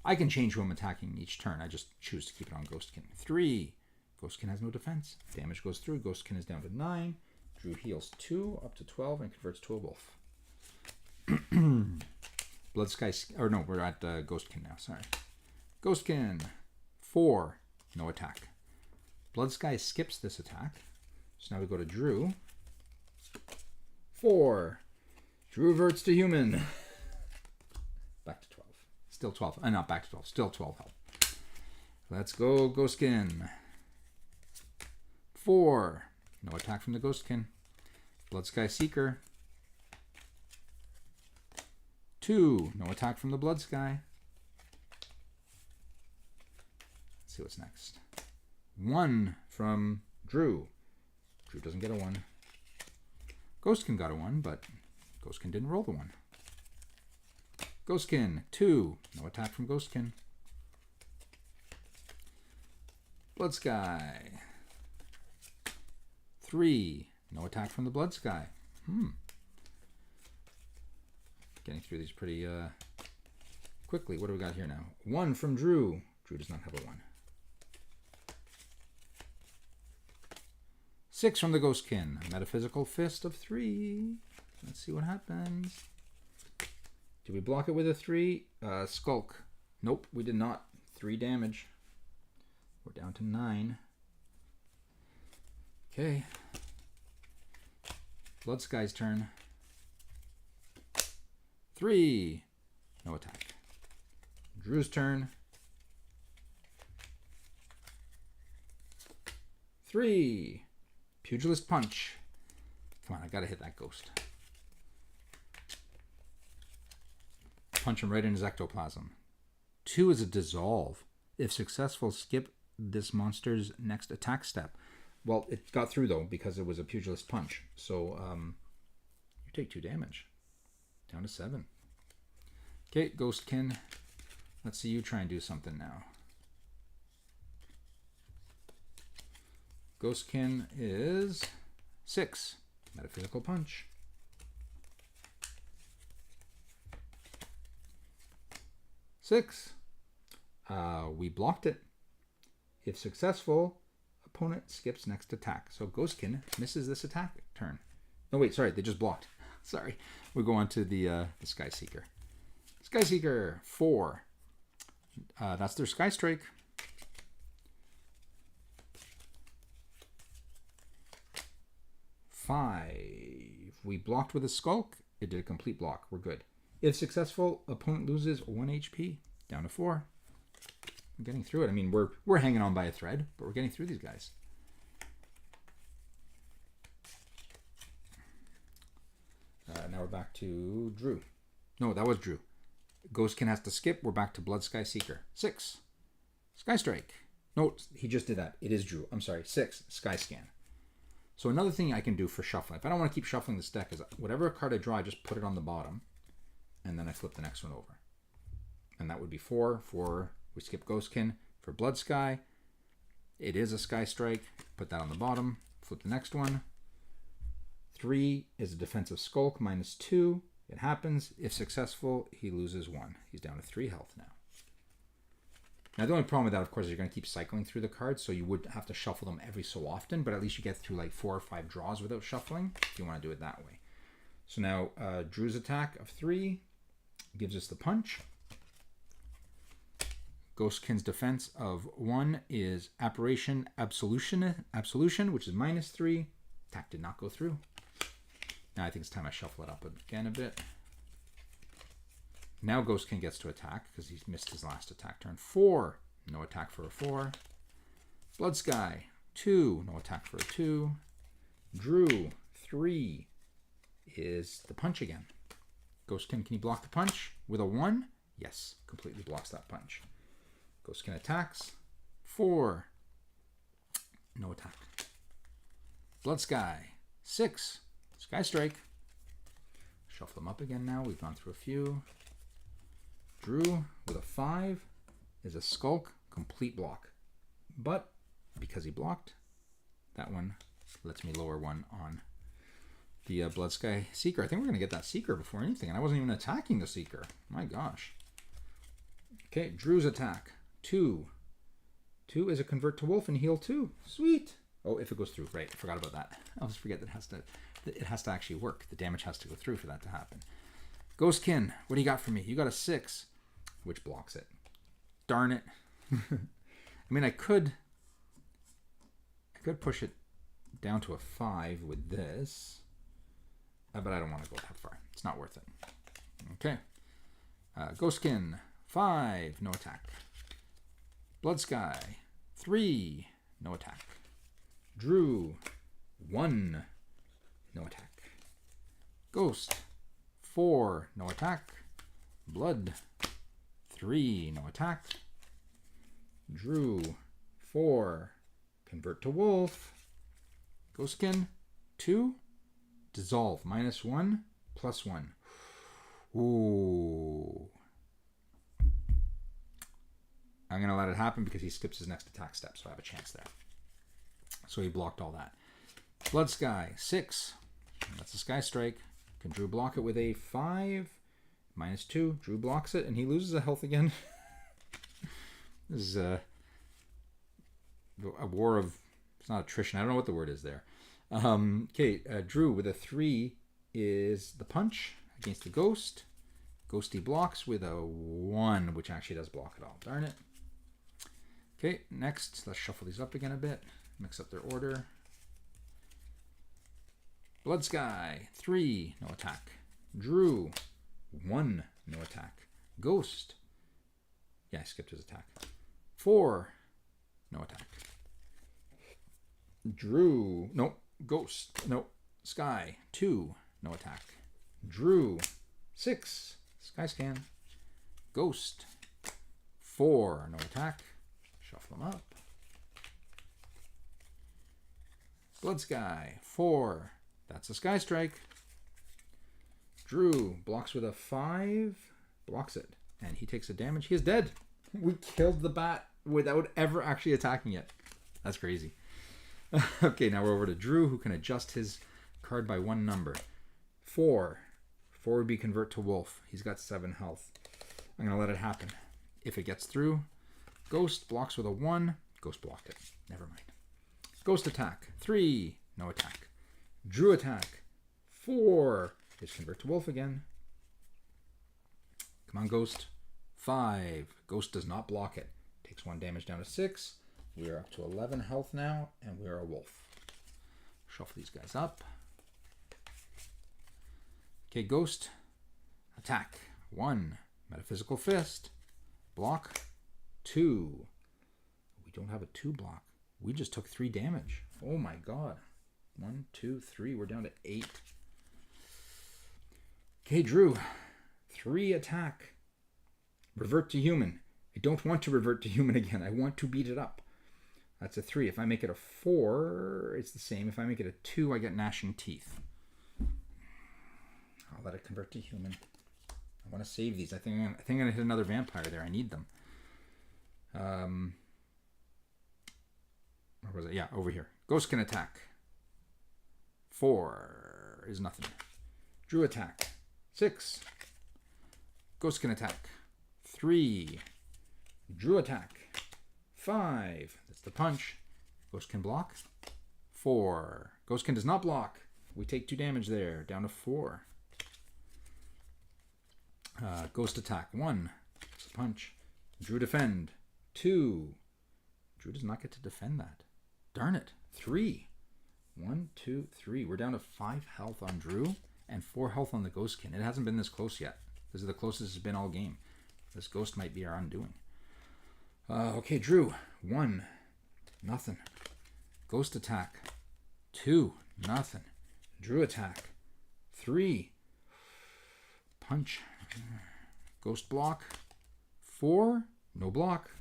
I can change who I'm attacking each turn. I just choose to keep it on Ghostkin. 3. Ghostkin has no defense. Damage goes through. Ghostkin is down to 9. Drew heals 2 up to 12 and converts to a wolf. Blood Sky... Or no, we're at Ghostkin now. Sorry. Ghostkin. 4. No attack. Blood Sky skips this attack. So now we go to Drew. 4. Drew reverts to human. Back to 12. Still 12. Not back to 12. Still 12 health. Let's go, Ghostkin. 4. No attack from the Ghostkin. Blood Sky Seeker. 2. No attack from the Blood Sky. Let's see what's next. 1 from Drew. Drew doesn't get a 1. Ghostkin got a 1, but Ghostkin didn't roll the 1. Ghostkin, 2. No attack from Ghostkin. Blood Sky. 3. No attack from the Blood Sky. Getting through these pretty quickly. What do we got here now? 1 from Drew. Drew does not have a 1. 6 from the Ghostkin. Metaphysical Fist of 3. Let's see what happens. Did we block it with a 3? Skulk. Nope, we did not. 3 damage. We're down to 9. Okay. Blood Sky's turn. 3. No attack. Drew's turn. 3. Pugilist Punch. Come on, I gotta hit that ghost. Punch him right in his ectoplasm. 2 is a dissolve. If successful, skip this monster's next attack step. Well, it got through though because it was a Pugilist Punch. So you take 2 damage. Down to 7. Okay, Ghostkin. Let's see you try and do something now. Ghostkin is 6. Metaphysical Punch. 6. We blocked it. If successful, opponent skips next attack. So Ghostkin misses this attack turn. No, wait, sorry, they just blocked. Sorry. We go on to the Sky Seeker. Sky Seeker, 4. That's their Sky Strike. 5. We blocked with a Skulk. It did a complete block. We're good. If successful, opponent loses 1 HP. Down to 4. We're getting through it. I mean, we're hanging on by a thread, but we're getting through these guys. Now we're back to Drew. No, that was Drew. Ghostkin has to skip. We're back to Blood Sky Seeker. 6. Sky Strike. No, he just did that. It is Drew. I'm sorry. 6. Sky Scan. So another thing I can do for shuffling, if I don't want to keep shuffling this deck, is whatever card I draw, I just put it on the bottom, and then I flip the next one over. And that would be 4 for, we skip Ghostkin. For Blood Sky, it is a Sky Strike. Put that on the bottom. Flip the next one. 3 is a defensive Skulk, -2. It happens. If successful, he loses 1. He's down to 3 health now. Now, the only problem with that, of course, is you're going to keep cycling through the cards, so you would have to shuffle them every so often, but at least you get through like 4 or 5 draws without shuffling, if you want to do it that way. So now, Drew's attack of 3 gives us the punch. Ghostkin's defense of 1 is Apparition Absolution, which is -3. Attack did not go through. Now I think it's time I shuffle it up again a bit. Now Ghostkin gets to attack because he's missed his last attack turn. 4, no attack for a 4. Blood Sky, 2, no attack for a 2. Drew, 3 is the punch again. Ghostkin, can you block the punch with a 1? Yes, completely blocks that punch. Ghostkin attacks. 4, no attack. Blood Sky, 6, Sky Strike. Shuffle them up again now. We've gone through a few. Drew with a 5 is a Skulk, complete block. But because he blocked, that one lets me lower 1 on the Blood Sky Seeker. I think we're going to get that Seeker before anything, and I wasn't even attacking the Seeker. My gosh. Okay, Drew's attack. 2. 2 is a Convert to Wolf and heal 2. Sweet. Oh, if it goes through. Right, I forgot about that. I always forget that it has to actually work. The damage has to go through for that to happen. Ghostkin, what do you got for me? You got a 6, which blocks it. Darn it. I mean, I could push it down to a 5 with this, but I don't want to go that far. It's not worth it. Okay. Ghostkin, 5, no attack. Blood Sky, 3, no attack. Drew, 1, no attack. Ghost, 4, no attack. Blood, 3, no attack. Drew, 4, Convert to Wolf. Ghostkin, 2, Dissolve, -1, +1. Ooh. I'm going to let it happen because he skips his next attack step, so I have a chance there. So he blocked all that. Blood Sky, 6. That's a Sky Strike. Can Drew block it with a 5? -2. Drew blocks it, and he loses a health again. This is a war of... It's not attrition. I don't know what the word is there. Okay, Drew with a 3 is the punch against the Ghost. Ghosty blocks with a 1, which actually does block it all. Darn it. Okay, next, let's shuffle these up again a bit. Mix up their order. Blood Sky, 3, no attack. Drew, 1, no attack. Ghost, Yeah, I skipped his attack. 4. No attack. Drew. Nope. Ghost. Nope. Sky. 2. No attack. Drew. 6. Sky scan. Ghost. 4. No attack. Shuffle them up. Blood Sky. 4. That's a Sky Strike. Drew blocks with a 5. Blocks it. And he takes a damage. He is dead. We killed the bat without ever actually attacking it. That's crazy. Okay, now we're over to Drew, who can adjust his card by 1 number. 4. 4 would be convert to wolf. He's got 7 health. I'm going to let it happen. If it gets through, Ghost blocks with a 1. Ghost blocked it. Never mind. Ghost attack. 3. No attack. Drew attack. 4. Is convert to wolf again. Come on, Ghost. 5. Ghost does not block it. Takes 1 damage down to 6. We are up to 11 health now, and we are a wolf. Shuffle these guys up. Okay, Ghost. Attack. 1. Metaphysical Fist. Block. 2. We don't have a 2 block. We just took 3 damage. Oh my god. 1, 2, 3. We're down to 8. Okay, Drew. 3 attack. Revert to human. I don't want to revert to human again. I want to beat it up. That's a 3. If I make it a 4, it's the same. If I make it a 2, I get gnashing teeth. I'll let it convert to human. I want to save these. I think I'm going to hit another vampire there. I need them. Where was it? Yeah, over here. Ghost can attack. 4 is nothing. Drew attack. 6. Ghost can attack. 3. Drew attack. 5. That's the punch. Ghost can block. 4. Ghostkin does not block. We take 2 damage there. Down to 4. Ghost attack. 1. That's a punch. Drew defend. 2. Drew does not get to defend that. Darn it. 3. 1, 2, 3. We're down to 5 health on Drew and 4 health on the Ghostkin. It hasn't been this close yet. This is the closest it's been all game. This ghost might be our undoing. Okay, Drew. 1. Nothing. Ghost attack. 2. Nothing. Drew attack. 3. Punch. Ghost block. 4. No block.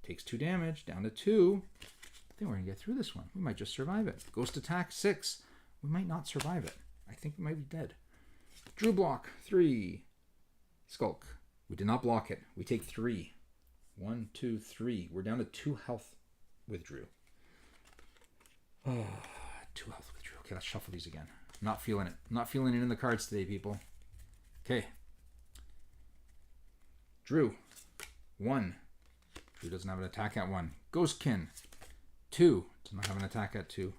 Takes 2 damage. Down to 2. I think we're going to get through this one. We might just survive it. Ghost attack. 6. We might not survive it. I think we might be dead. Drew block. 3. Skulk. We did not block it. We take 3. 1, 2, 3. We're down to 2 health with Drew. 2 health with Drew. Okay, let's shuffle these again. Not feeling it. Not feeling it in the cards today, people. Okay. Drew. 1. Drew doesn't have an attack at 1. Ghostkin. 2. Does not have an attack at 2.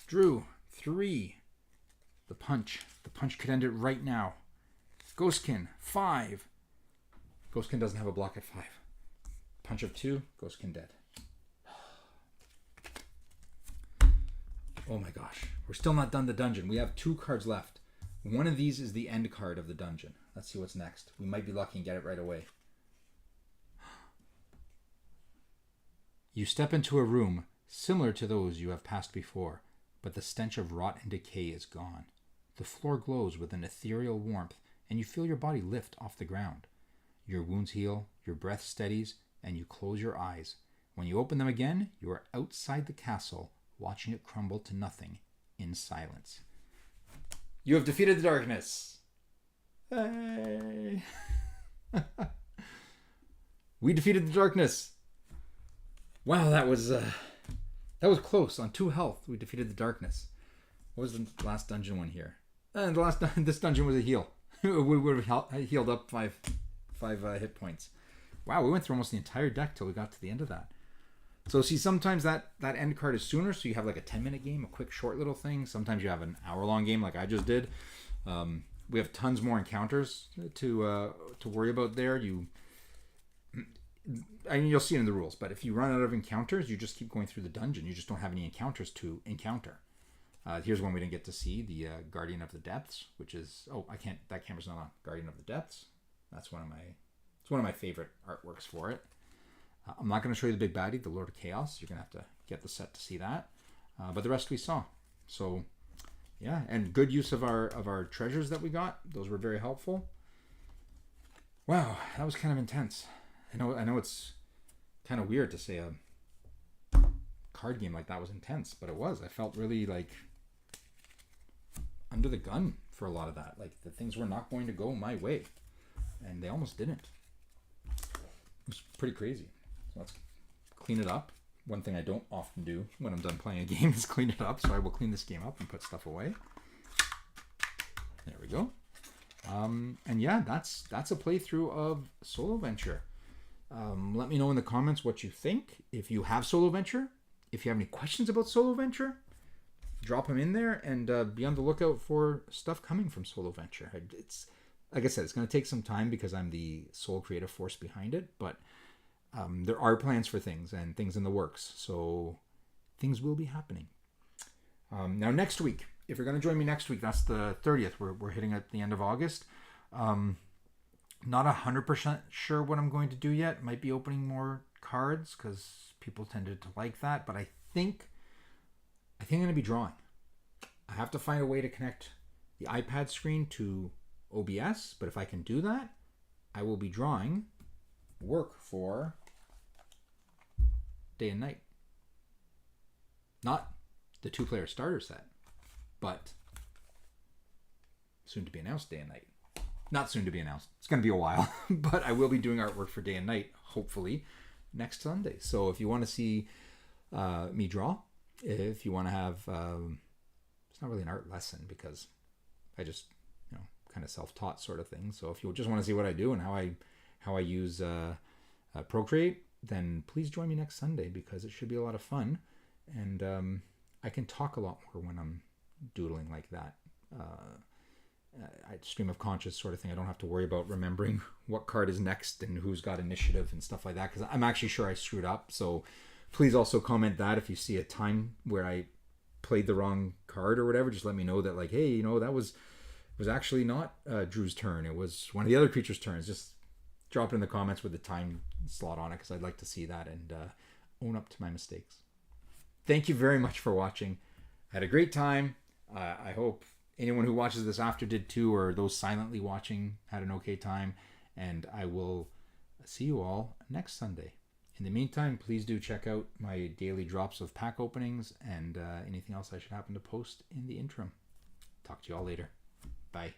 Drew. 3. The punch. The punch could end it right now. Ghostkin. 5. Ghostkin doesn't have a block at 5. Punch of 2. Ghostkin dead. Oh my gosh. We're still not done the dungeon. We have 2 cards left. One of these is the end card of the dungeon. Let's see what's next. We might be lucky and get it right away. You step into a room similar to those you have passed before, but the stench of rot and decay is gone. The floor glows with an ethereal warmth, and you feel your body lift off the ground. Your wounds heal, your breath steadies, and you close your eyes. When you open them again, you are outside the castle, watching it crumble to nothing in silence. You have defeated the darkness. Hey. We defeated the darkness. Wow, that was close. On 2 health, we defeated the darkness. What was the last dungeon one here? This dungeon was a heal. We would have healed up 5 hit points. Wow, we went through almost the entire deck till we got to the end of that. So see, sometimes that end card is sooner, so you have like a 10-minute game, a quick short little thing. Sometimes you have an hour-long game like I just did. We have tons more encounters to worry about there. You'll see it in the rules, but if you run out of encounters, you just keep going through the dungeon. You just don't have any encounters to encounter. Here's one we didn't get to see, the Guardian of the Depths, which is... Oh, I can't... That camera's not on. Guardian of the Depths. That's one of It's one of my favorite artworks for it. I'm not going to show you the big baddie, the Lord of Chaos. You're going to have to get the set to see that. But the rest we saw. So, yeah, and good use of our treasures that we got. Those were very helpful. Wow, that was kind of intense. I know it's kind of weird to say a card game like that was intense, but it was. I felt really like under the gun for a lot of that. Like the things were not going to go my way, and they almost didn't. It was pretty crazy. So let's clean it up. One thing I don't often do when I'm done playing a game is clean it up, so I will clean this game up and put stuff away. There we go. And yeah, that's a playthrough of Soloventure. Let me know in the comments what you think. If you have Soloventure, if you have any questions about Soloventure, drop them in there, and be on the lookout for stuff coming from Soloventure. It's like I said, it's going to take some time because I'm the sole creative force behind it, but there are plans for things and things in the works, so things will be happening. Now next week, if you're going to join me next week, that's the 30th. We're hitting at the end of August. Not 100% sure what I'm going to do yet. Might be opening more cards because people tended to like that, but I think I'm going to be drawing. I have to find a way to connect the iPad screen to OBS, but if I can do that, I will be drawing work for Day and Night. Not the 2-player starter set, but soon to be announced Day and Night. Not soon to be announced. It's going to be a while, but I will be doing artwork for Day and Night, hopefully, next Sunday. So if you want to see me draw, if you want to have, it's not really an art lesson because I just, kind of self-taught sort of thing. So if you just want to see what I do and how I use Procreate, then please join me next Sunday because it should be a lot of fun. And I can talk a lot more when I'm doodling like that. Stream of conscious sort of thing. I don't have to worry about remembering what card is next and who's got initiative and stuff like that because I'm actually sure I screwed up. So please also comment that if you see a time where I played the wrong card or whatever. Just let me know that, like, hey, that was actually not Drew's turn. It was one of the other creatures' turns. Just drop it in the comments with the time slot on it because I'd like to see that and own up to my mistakes. Thank you very much for watching. I had a great time. I hope anyone who watches this after did too, or those silently watching had an okay time. And I will see you all next Sunday. In the meantime, please do check out my daily drops of pack openings and anything else I should happen to post in the interim. Talk to you all later. Bye.